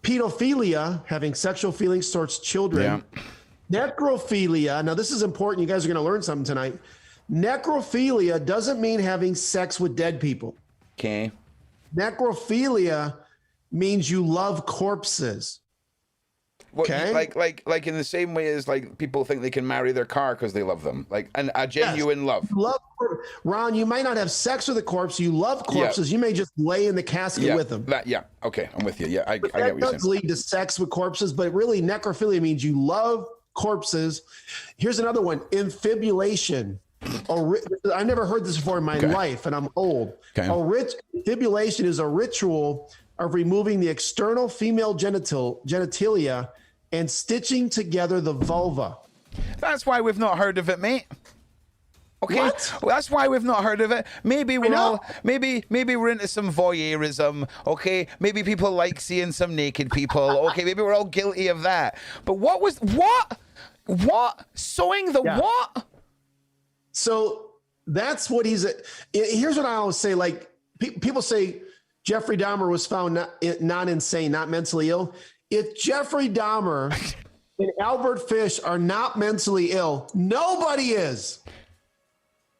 Pedophilia, having sexual feelings towards children. Yeah. Necrophilia, now this is important. You guys are going to learn something tonight. Necrophilia doesn't mean having sex with dead people. Okay. Necrophilia means you love corpses. Okay. Like in the same way as like people think they can marry their car because they love them, like a genuine love. Ron, you might not have sex with a corpse. You love corpses. You may just lay in the casket with them. Okay, I'm with you. Yeah, I get what you're saying. That does lead to sex with corpses, but really necrophilia means you love corpses. Here's another one: infibulation. I never heard this before in my life, and I'm old. Infibulation is a ritual of removing the external female genitalia and stitching together the vulva. That's why we've not heard of it, mate. Okay, well, that's why we've not heard of it. Maybe we're maybe we're into some voyeurism. Okay, maybe people like seeing some naked people. Okay, maybe we're all guilty of that. But what sewing the what? So that's what here's what I always say. Like people say Jeffrey Dahmer was found not insane, not mentally ill. If Jeffrey Dahmer and Albert Fish are not mentally ill, nobody is.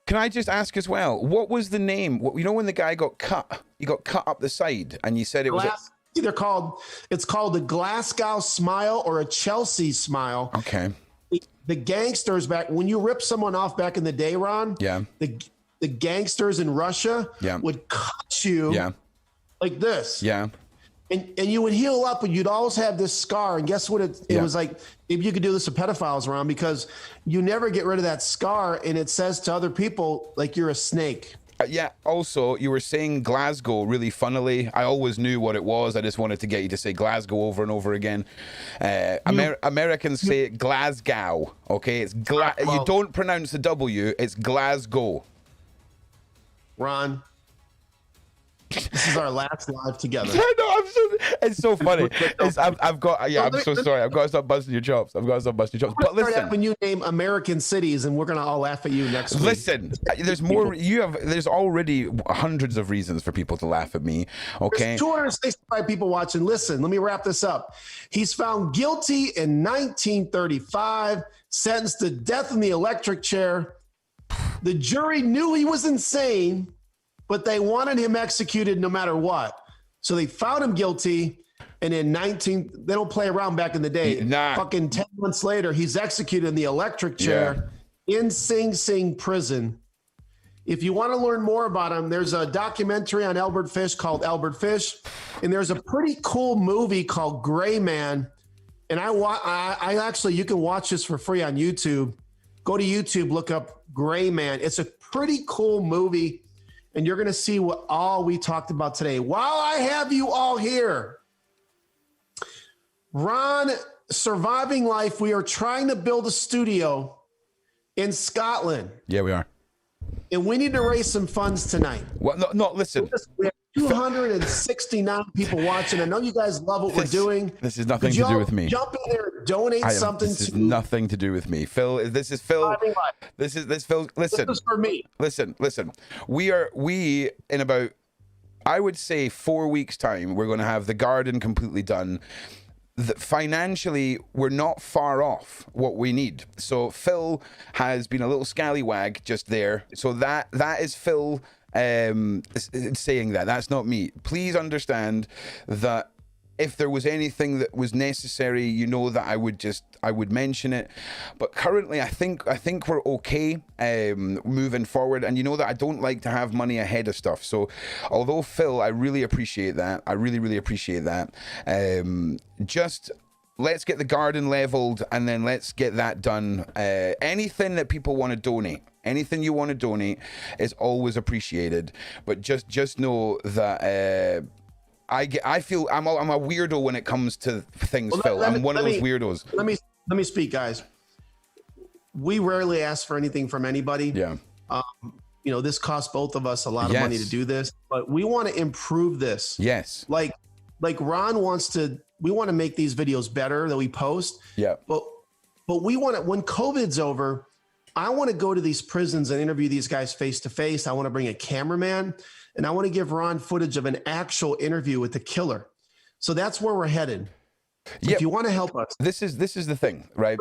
Can I just ask as well, what was the name? When the guy got cut, he got cut up the side, and you said it was it's called the Glasgow smile or a Chelsea smile. Okay. The gangsters when you rip someone off back in the day, Ron, the gangsters in Russia would cut you like this. Yeah. And you would heal up and you'd always have this scar. And guess what? It was like, maybe you could do this to pedophiles, Ron, because you never get rid of that scar. And it says to other people, like you're a snake. Also, you were saying Glasgow really funnily. I always knew what it was. I just wanted to get you to say Glasgow over and over again. Americans say it Glasgow. Okay, it's you don't pronounce the W. It's Glasgow. Ron, this is our last live together. It's so funny. I'm so sorry. I've got to stop busting your chops. But listen, when you name American cities, and we're gonna all laugh at you next week. Listen, there's more. There's already hundreds of reasons for people to laugh at me. Okay, there's 265 people watching. Listen, let me wrap this up. He's found guilty in 1935, sentenced to death in the electric chair. The jury knew he was insane, but they wanted him executed no matter what. So they found him guilty, and in they don't play around back in the day. Fucking 10 months later, he's executed in the electric chair in Sing Sing prison. If you want to learn more about him, there's a documentary on Albert Fish called Albert Fish, and there's a pretty cool movie called Gray Man. And I actually, you can watch this for free on YouTube. Go to YouTube, look up Gray Man. It's a pretty cool movie. And you're going to see what all we talked about today. While I have you all here, Ron, Surviving Life, we are trying to build a studio in Scotland. Yeah, we are. And we need to raise some funds tonight. Well, no, listen. We have 269 people watching. I know you guys love what we're doing. This is nothing to do with me. Jump in there and donate something. This is nothing to do with me. Phil, this is Phil. Phil, listen. This is for me. Listen. We in about, I would say 4 weeks time, we're going to have the garden completely done. Financially, we're not far off what we need. So Phil has been a little scallywag just there. So that is Phil saying that. That's not me. Please understand that if there was anything that was necessary, that I would mention it. But currently, I think we're okay moving forward. And that I don't like to have money ahead of stuff. So although Phil, I really appreciate that. I really, really appreciate that. Just let's get the garden leveled and then let's get that done. Anything that people want to donate. Anything you want to donate is always appreciated. But just know that I feel I'm a weirdo when it comes to things, Phil. I'm one of those weirdos. Let me speak, guys. We rarely ask for anything from anybody. Yeah. You know, this costs both of us a lot of money to do this, but we want to improve this. Yes. Like Ron wants to, we want to make these videos better that we post. Yeah. But we want to, when COVID's over, I want to go to these prisons and interview these guys face to face. I want to bring a cameraman and I want to give Ron footage of an actual interview with the killer. So that's where we're headed. If you want to help us, this is the thing, right?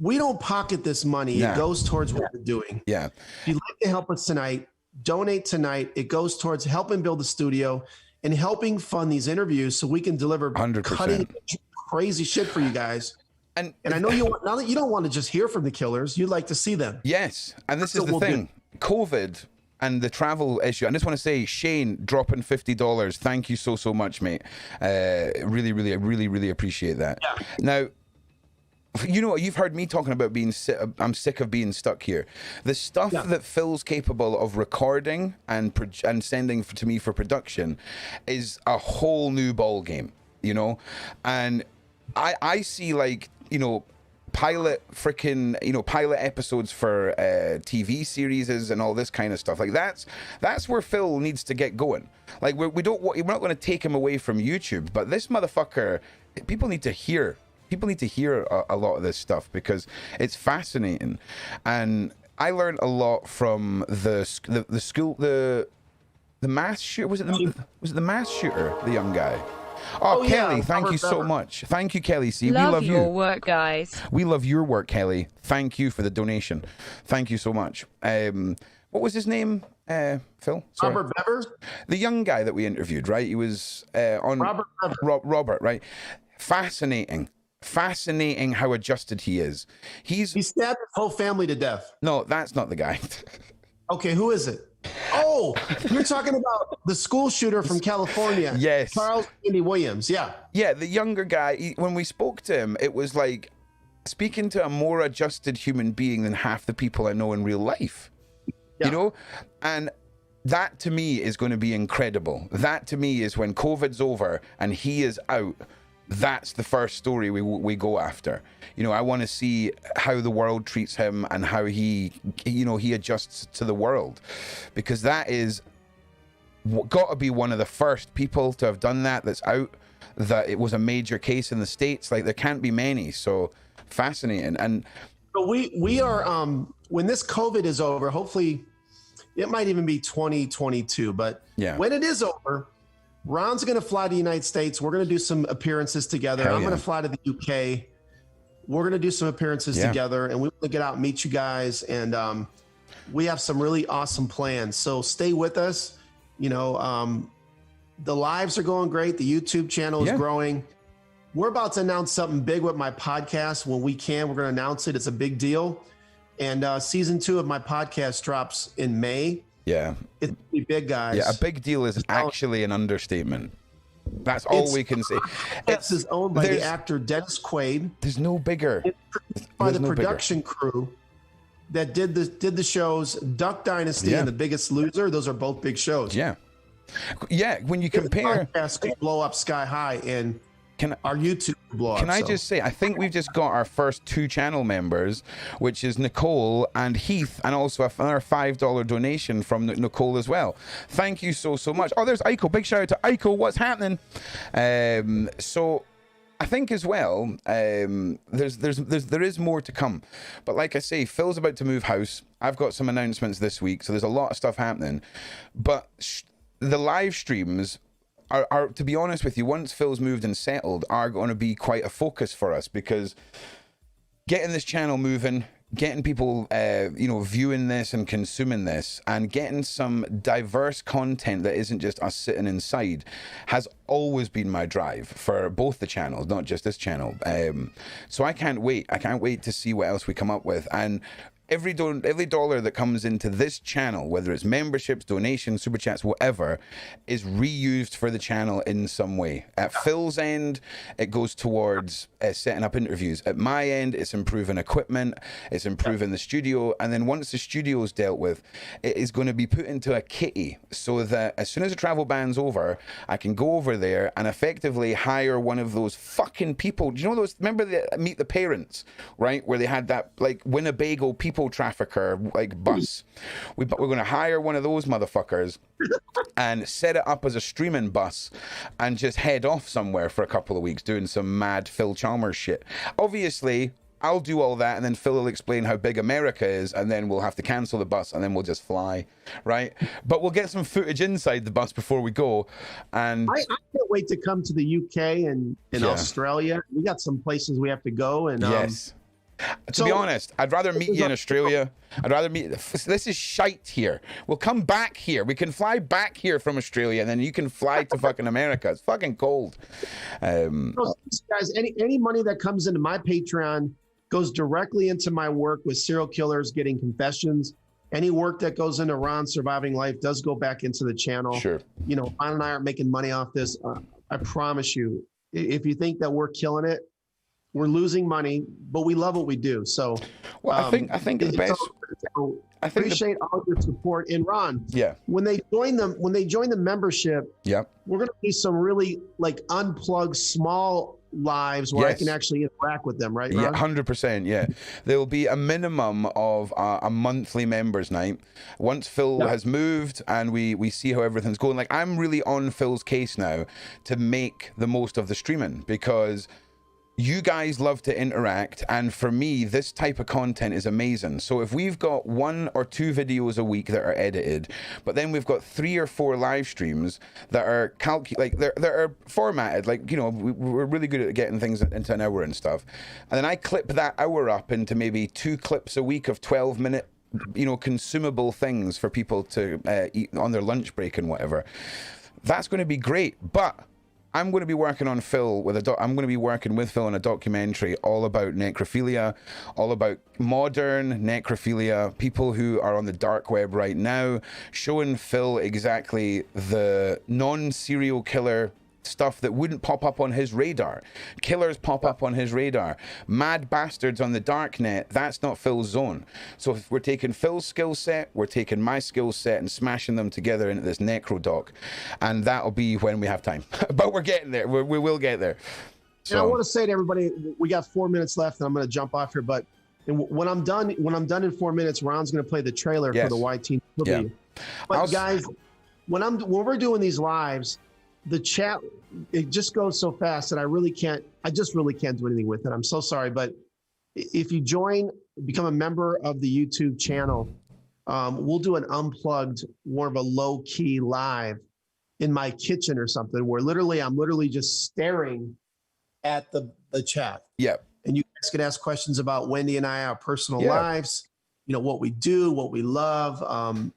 We don't pocket this money. It goes towards what we're doing. Yeah. If you'd like to help us tonight, donate tonight. It goes towards helping build the studio and helping fund these interviews so we can deliver 100%. cutting crazy shit for you guys. And I know now that you don't want to just hear from the killers, you'd like to see them. Yes. And this is the thing. COVID and the travel issue. I just want to say, Shane dropping $50. Thank you so much, mate. Really appreciate that. Yeah. Now, you know, you've heard me talking about I'm sick of being stuck here. The stuff that Phil's capable of recording and sending to me for production is a whole new ball game, you know? And I see, like, you know, pilot episodes for TV series and all this kind of stuff. Like that's where Phil needs to get going. Like we're not going to take him away from YouTube, but this motherfucker, people need to hear a lot of this stuff because it's fascinating. And I learned a lot from the mass shooter. Was it the mass shooter, the young guy? Oh, Kelly, thank you so much. Thank you, Kelly. See, we love you. Love your work, guys. We love your work, Kelly. Thank you for the donation. Thank you so much. What was his name, Phil? Sorry. Robert Bever? The young guy that we interviewed, right? He was on Robert Bever. Robert, right? Fascinating how adjusted he is. He stabbed his whole family to death. No, that's not the guy. Okay, who is it? Oh, you're talking about the school shooter from California. Yes. Charles Andy Williams. Yeah. Yeah, the younger guy. When we spoke to him, it was like speaking to a more adjusted human being than half the people I know in real life. Yeah. You know? And that to me is going to be incredible. That to me is when COVID's over and he is out. That's the first story we go after. You know, I want to see how the world treats him and how he adjusts to the world, because that is got to be one of the first people to have done that. That's out. That it was a major case in the States. Like there can't be many. So fascinating. And we are when this COVID is over, hopefully it might even be 2022. But when it is over, Ron's going to fly to the United States. We're going to do some appearances together. I'm going to fly to the UK. We're going to do some appearances together, and we want to get out and meet you guys. And we have some really awesome plans. So stay with us. You know, the lives are going great. The YouTube channel is growing. We're about to announce something big with my podcast. When we can, we're going to announce it. It's a big deal. And season 2 of my podcast drops in May. Yeah. It's pretty big, guys. Yeah, a big deal is actually an understatement. That's all we can say. It's owned by the actor Dennis Quaid. There's no bigger. It's by the production crew that did the shows Duck Dynasty and The Biggest Loser. Those are both big shows. Yeah. Yeah, when you compare... This podcast could blow up sky high and our YouTube blow up. Can I just say, I think we've just got our first 2 channel members, which is Nicole and Heath, and also another $5 donation from Nicole as well. Thank you so much. Oh, there's Aiko. Big shout out to Aiko. What's happening? So I think as well, there is more to come. But like I say, Phil's about to move house. I've got some announcements this week, so there's a lot of stuff happening. But the live streams are, to be honest with you, once Phil's moved and settled, are going to be quite a focus for us, because getting this channel moving, getting people, viewing this and consuming this, and getting some diverse content that isn't just us sitting inside, has always been my drive for both the channels, not just this channel. So I can't wait. I can't wait to see what else we come up with. And every dollar that comes into this channel, whether it's memberships, donations, super chats, whatever, is reused for the channel in some way. At Phil's end, it goes towards setting up interviews. At my end, it's improving equipment, it's improving the studio, and then once the studio is dealt with, it is going to be put into a kitty so that as soon as the travel ban's over, I can go over there and effectively hire one of those fucking people. Do you know those? Remember the Meet the Parents, right? Where they had that like Winnebago people trafficker like bus. We're going to hire one of those motherfuckers and set it up as a streaming bus and just head off somewhere for a couple of weeks doing some mad Phil Chalmers shit. Obviously, I'll do all that, and then Phil will explain how big America is, and then we'll have to cancel the bus, and then we'll just fly, right? But we'll get some footage inside the bus before we go. And I can't wait to come to the UK and Australia. We got some places we have to go. And yes. To be honest, I'd rather meet you in Australia. I'd rather meet. This is shite here. We'll come back here. We can fly back here from Australia, and then you can fly to fucking America. It's fucking cold. Guys, any money that comes into my Patreon goes directly into my work with serial killers getting confessions. Any work that goes into Ron surviving life does go back into the channel. Sure. You know, Ron and I aren't making money off this. I promise you, if you think that we're killing it, we're losing money, but we love what we do. So, well, I think the best. I think appreciate all your support. And Ron, yeah, when they join the membership, yeah, we're gonna do some really like unplugged small lives where I can actually interact with them, right, Ron? Yeah, 100%. Yeah, there will be a minimum of a monthly members night once Phil has moved and we see how everything's going. Like, I'm really on Phil's case now to make the most of the streaming, because you guys love to interact, and for me, this type of content is amazing. So if we've got 1 or 2 videos a week that are edited, but then we've got 3 or 4 live streams that are they're formatted, like, you know, we're really good at getting things into an hour and stuff, and then I clip that hour up into maybe 2 clips a week of 12-minute, you know, consumable things for people to eat on their lunch break and whatever. That's going to be great, but I'm going to be working on Phil I'm going to be working with Phil on a documentary all about necrophilia, all about modern necrophilia, people who are on the dark web right now, showing Phil exactly the non-serial killer stuff that wouldn't pop up on his radar. Killers pop up on his radar. Mad bastards on the dark net, that's not Phil's zone. So if we're taking Phil's skill set, we're taking my skill set and smashing them together into this necro doc. And that'll be when we have time. But we're getting there. We will get there. So I want to say to everybody, we got 4 minutes left and I'm going to jump off here. But when I'm done in 4 minutes, Ron's going to play the trailer for the White Team. Yeah. But guys, when we're doing these lives, the chat, it just goes so fast that I just really can't do anything with it. I'm so sorry. But if you become a member of the YouTube channel, we'll do an unplugged, more of a low key live in my kitchen or something, where I'm literally just staring at the chat. Yeah. And you guys can ask questions about Wendy and our personal lives, you know, what we do, what we love.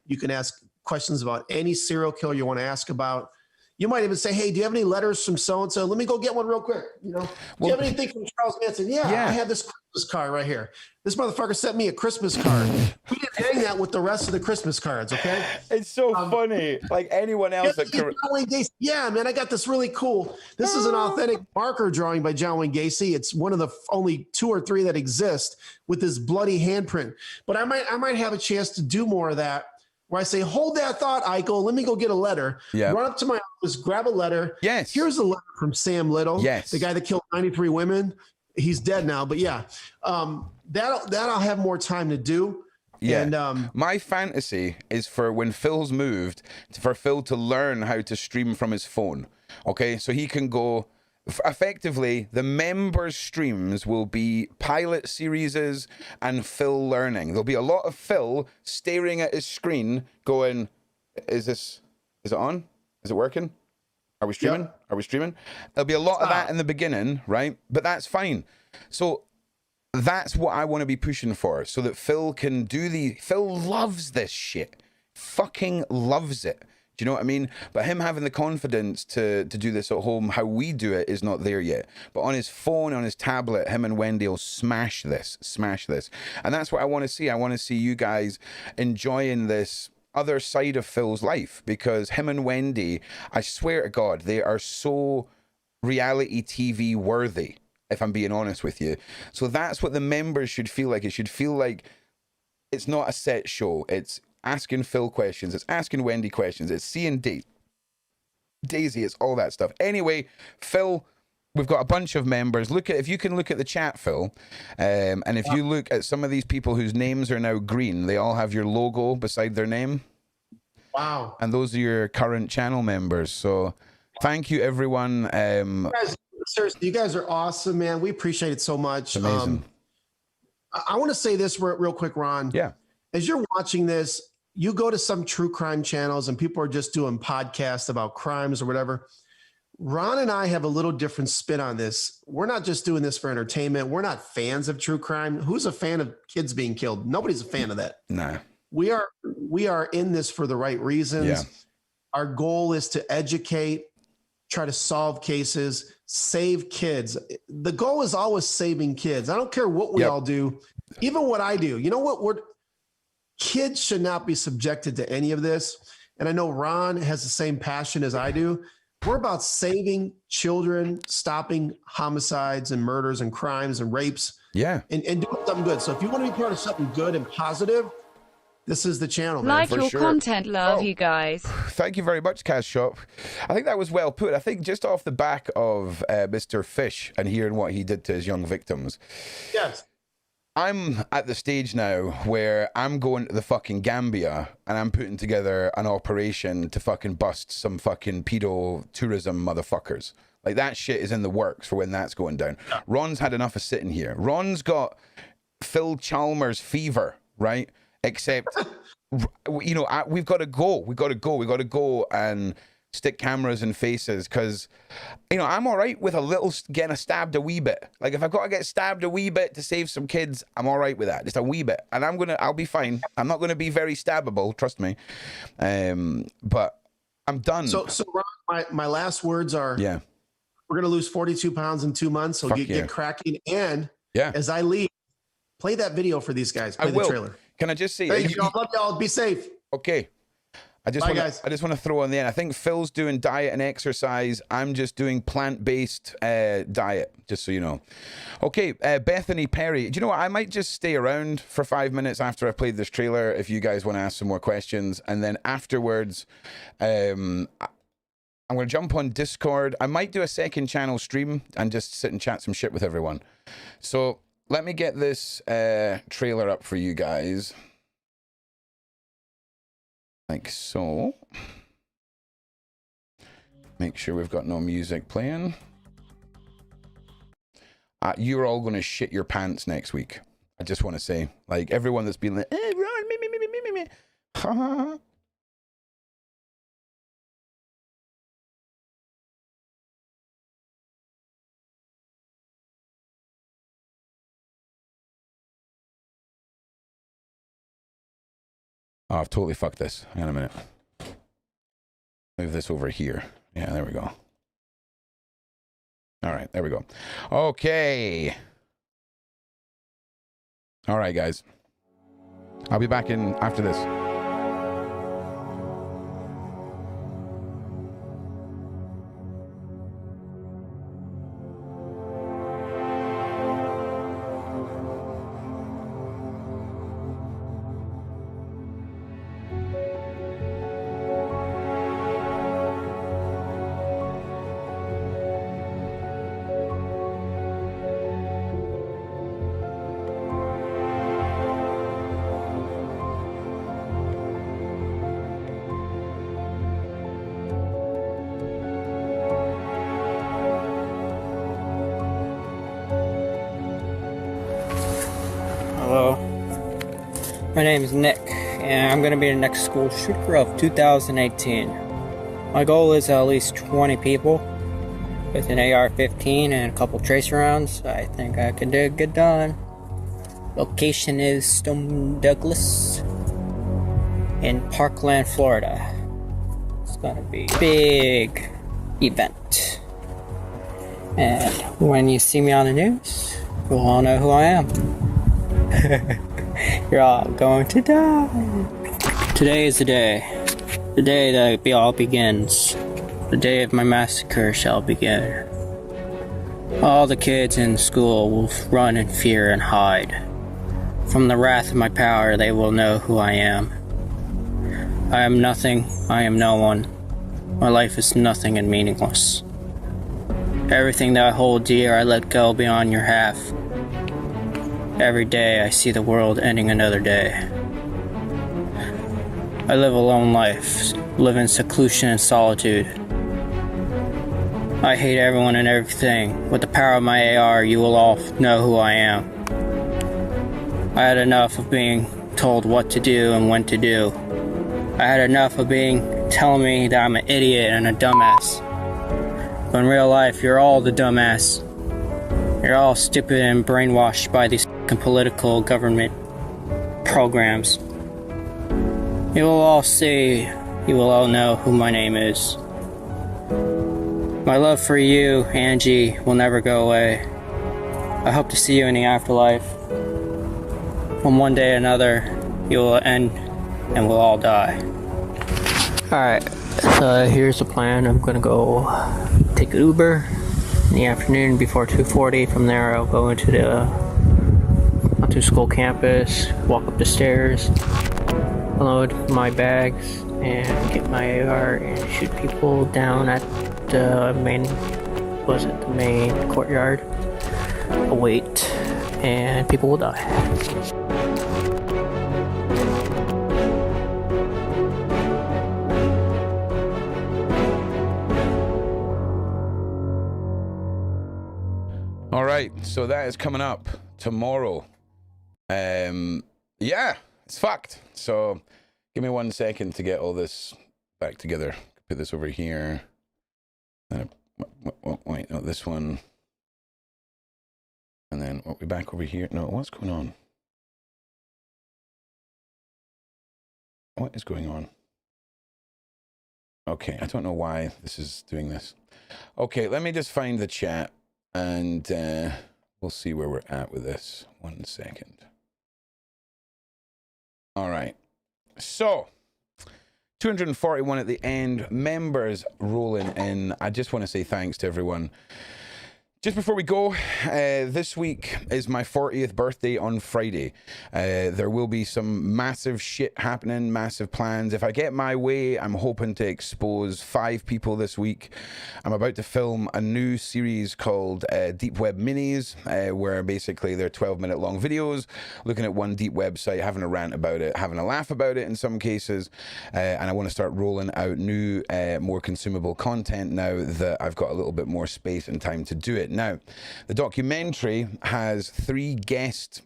You can ask questions about any serial killer you want to ask about. You might even say, hey, do you have any letters from so-and-so? Let me go get one real quick. You know, do you have anything from Charles Manson? Yeah, I have this Christmas card right here. This motherfucker sent me a Christmas card. We didn't hang that with the rest of the Christmas cards, okay? It's so funny. Like anyone else yeah, man, I got this really cool. This is an authentic marker drawing by John Wayne Gacy. It's one of the only 2 or 3 that exist with this bloody handprint. But I might have a chance to do more of that, where I say, hold that thought, Eichel. Let me go get a letter. Yeah. Run up to my office, grab a letter. Yes. Here's a letter from Sam Little. Yes. The guy that killed 93 women. He's dead now, but yeah. That I'll have more time to do. Yeah. And my fantasy is for when Phil's moved, for Phil to learn how to stream from his phone. Okay, so he can go. Effectively, the members' streams will be pilot series and Phil learning. There'll be a lot of Phil staring at his screen going, is it on? Is it working? Are we streaming? Yep. Are we streaming? There'll be a lot of that in the beginning, right? But that's fine. So that's what I want to be pushing for, so that Phil can do Phil loves this shit. Fucking loves it. Do you know what I mean? But him having the confidence to do this at home, how we do it, is not there yet. But on his phone, on his tablet, him and Wendy will smash this. And that's what I want to see. I want to see you guys enjoying this other side of Phil's life, because him and Wendy, I swear to God, they are so reality TV worthy, if I'm being honest with you. So that's what the members should feel like. It should feel like it's not a set show. It's asking Phil questions. It's asking Wendy questions. It's seeing Daisy. It's all that stuff. Anyway, Phil, we've got a bunch of members. If you can look at the chat, Phil, and if you look at some of these people whose names are now green, they all have your logo beside their name. Wow. And those are your current channel members. So thank you, everyone. Seriously, you guys are awesome, man. We appreciate it so much. Amazing. I want to say this real quick, Ron. Yeah. As you're watching this, you go to some true crime channels and people are just doing podcasts about crimes or whatever. Ron and I have a little different spin on this. We're not just doing this for entertainment. We're not fans of true crime. Who's a fan of kids being killed? Nobody's a fan of that. Nah. We are in this for the right reasons. Yeah. Our goal is to educate, try to solve cases, save kids. The goal is always saving kids. I don't care what we all do, even what I do. You know what? Kids should not be subjected to any of this. And I know Ron has the same passion as I do. We're about saving children, stopping homicides and murders and crimes and rapes. Yeah. And doing something good. So if you want to be part of something good and positive, this is the channel, man. Like your content, love you guys. Thank you very much, Cash Shop. I think that was well put. I think just off the back of Mr. Fish and hearing what he did to his young victims. Yes. I'm at the stage now where I'm going to the fucking Gambia and I'm putting together an operation to fucking bust some fucking pedo tourism motherfuckers. Like, that shit is in the works for when that's going down. Ron's had enough of sitting here. Ron's got Phil Chalmers fever, right? Except, you know, we've got to go. We've got to go and stick cameras in faces, because, you know, I'm all right with getting stabbed a wee bit. Like, if I've got to get stabbed a wee bit to save some kids, I'm all right with that. Just a wee bit. And I'll be fine. I'm not going to be very stabbable, trust me. But I'm done. So Ron, my last words are, yeah, we're going to lose 42 pounds in 2 months. So get cracking. And as I leave, play that video for these guys. Play the trailer. Can I just say, thank you. Love y'all. Be safe. Okay. I just want to throw in the end. I think Phil's doing diet and exercise. I'm just doing plant-based diet, just so you know. Okay, Bethany Perry. Do you know what? I might just stay around for 5 minutes after I've played this trailer if you guys want to ask some more questions. And then afterwards, I'm going to jump on Discord. I might do a second channel stream and just sit and chat some shit with everyone. So let me get this trailer up for you guys. Like so. Make sure we've got no music playing. You're all going to shit your pants next week. I just want to say, like, everyone that's been like, hey, Ron, me. Ha ha ha. Oh, I've totally fucked this. Hang on a minute. Move this over here. Yeah, there we go. All right, there we go. Okay. All right, guys. I'll be back in after this. My name is Nick, and I'm going to be the next school shooter of 2018. My goal is at least 20 people with an AR-15 and a couple tracer rounds. I think I can get done. Location is Stone Douglas in Parkland, Florida. gonna be a big event. And when you see me on the news, you'll all know who I am. You're all going to die. Today is the day that it all begins. The day of my massacre shall begin. All the kids in school will run in fear and hide. From the wrath of my power, they will know who I am. I am nothing, I am no one. My life is nothing and meaningless. Everything that I hold dear, I let go beyond your half. Every day I see the world ending another day. I live a lone life, live in seclusion and solitude. I hate everyone and everything. With the power of my AR, you will all know who I am. I had enough of being told what to do and when to do. I had enough of telling me that I'm an idiot and a dumbass. But in real life, you're all the dumbass. You're all stupid and brainwashed by these political government programs. You will all see, you will all know who my name is. My love for you, Angie, will never go away. I hope to see you in the afterlife. From one day or another, you will end and we'll all die. Alright, so here's the plan. I'm gonna go take an Uber in the afternoon before 2:40. From there, I'll go into the school campus, walk up the stairs, load my bags, and get my AR and shoot people down at the main courtyard. I'll wait, and people will die. All right, so that is coming up tomorrow. Yeah, it's fucked. So give me 1 second to get all this back together. Put this over here. Wait, no, this one. And then we'll be back over here. No, what's going on? What is going on? Okay, I don't know why this is doing this. Okay, let me just find the chat and we'll see where we're at with this. 1 second. All right. So, 241 at the end. Members rolling in. I just want to say thanks to everyone. Just before we go, this week is my 40th birthday on Friday. There will be some massive shit happening, massive plans. If I get my way, I'm hoping to expose 5 people this week. I'm about to film a new series called Deep Web Minis, where basically they're 12-minute long videos, looking at one deep website, having a rant about it, having a laugh about it in some cases. And I want to start rolling out new, more consumable content now that I've got a little bit more space and time to do it. Now, the documentary has 3 guest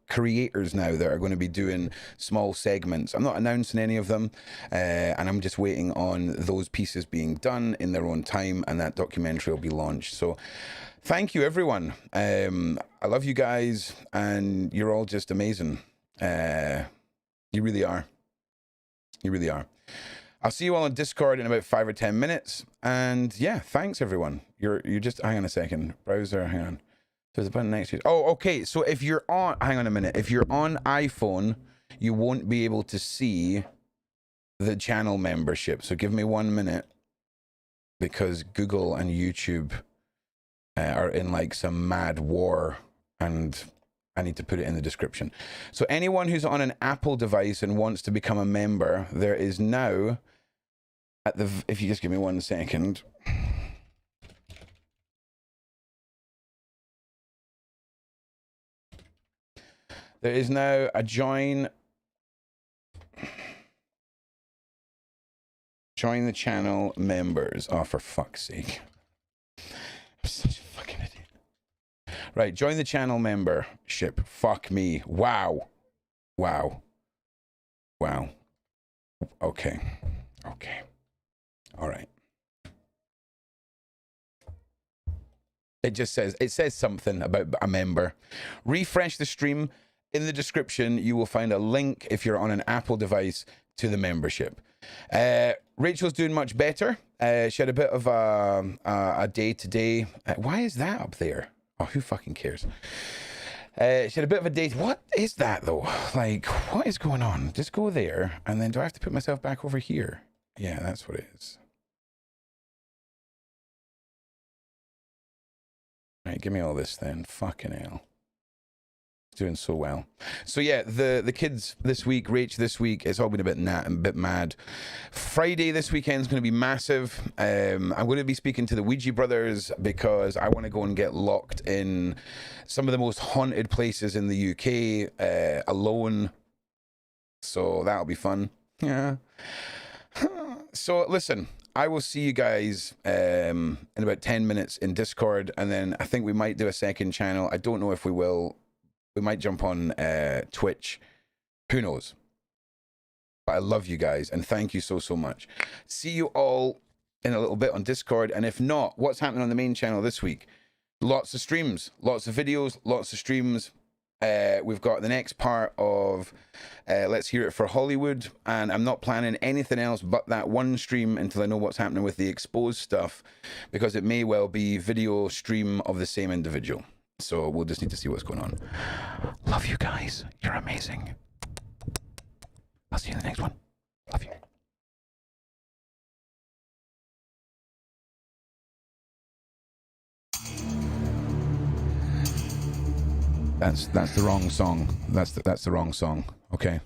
creators now that are going to be doing small segments. I'm not announcing any of them, and I'm just waiting on those pieces being done in their own time, and that documentary will be launched. So thank you, everyone. I love you guys, and you're all just amazing. You really are. You really are. I'll see you all on Discord in about 5 or 10 minutes. And yeah, thanks everyone. You're just, hang on a second. Browser, hang on. There's a button next to it. Oh, okay. So if you're on, hang on a minute. If you're on iPhone, you won't be able to see the channel membership. So give me 1 minute because Google and YouTube are in like some mad war and I need to put it in the description. So anyone who's on an Apple device and wants to become a member, there is now at the, if you just give me 1 second. There is now a join the channel members. Oh, for fuck's sake. I'm such a fucking idiot. Right, join the channel membership. Fuck me. Wow. Wow. Wow. Okay. Okay. All right. It just says, it says something about a member. Refresh the stream. In the description, you will find a link if you're on an Apple device to the membership. Rachel's doing much better. She had a bit of a day today. Why is that up there? Oh, who fucking cares? She had a bit of a day. What is that though? Like, what is going on? Just go there, and then do I have to put myself back over here? Yeah, that's what it is. Right, give me all this then. Fucking hell. Doing so well. So yeah, the kids this week, Rach this week, it's all been a bit mad. Friday this weekend is going to be massive. I'm going to be speaking to the Ouija brothers because I want to go and get locked in some of the most haunted places in the UK alone. So that'll be fun. Yeah. So listen, I will see you guys in about 10 minutes in Discord, and then I think we might do a second channel. I don't know if we will. We might jump on Twitch. Who knows? But I love you guys, and thank you so much. See you all in a little bit on Discord, and if not, what's happening on the main channel this week? Lots of streams, lots of videos, lots of streams. We've got the next part of Let's Hear It for Hollywood, and I'm not planning anything else but that one stream until I know what's happening with the exposed stuff, because it may well be video stream of the same individual. So we'll just need to see what's going on. Love you guys. You're amazing. I'll see you in the next one. Love you. That's the wrong song. That's the wrong song. Okay.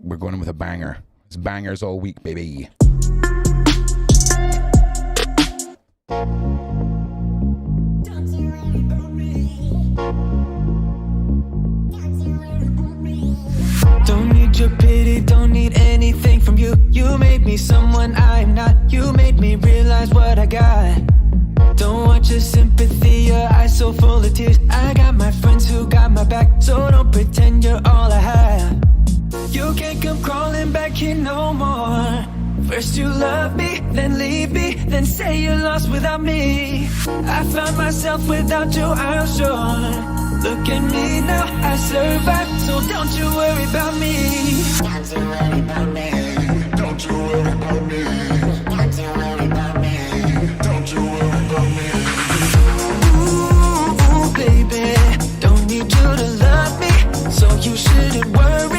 We're going in with a banger. It's bangers all week, baby. Don't need your pity, don't need anything from you. You made me someone I'm not. You made me realize what I got. Don't want your sympathy, your eyes so full of tears. I got my friends who got my back, so don't pretend you're all I have. You can't come crawling back here no more. First you love me, then leave me, then say you're lost without me. I found myself without you, I'm sure. Look at me now, I survived, so don't you worry about me. Don't you worry about me. Don't you worry about me. Don't you worry about me. Don't you worry about me. Ooh, baby, don't need you to love me, so you shouldn't worry.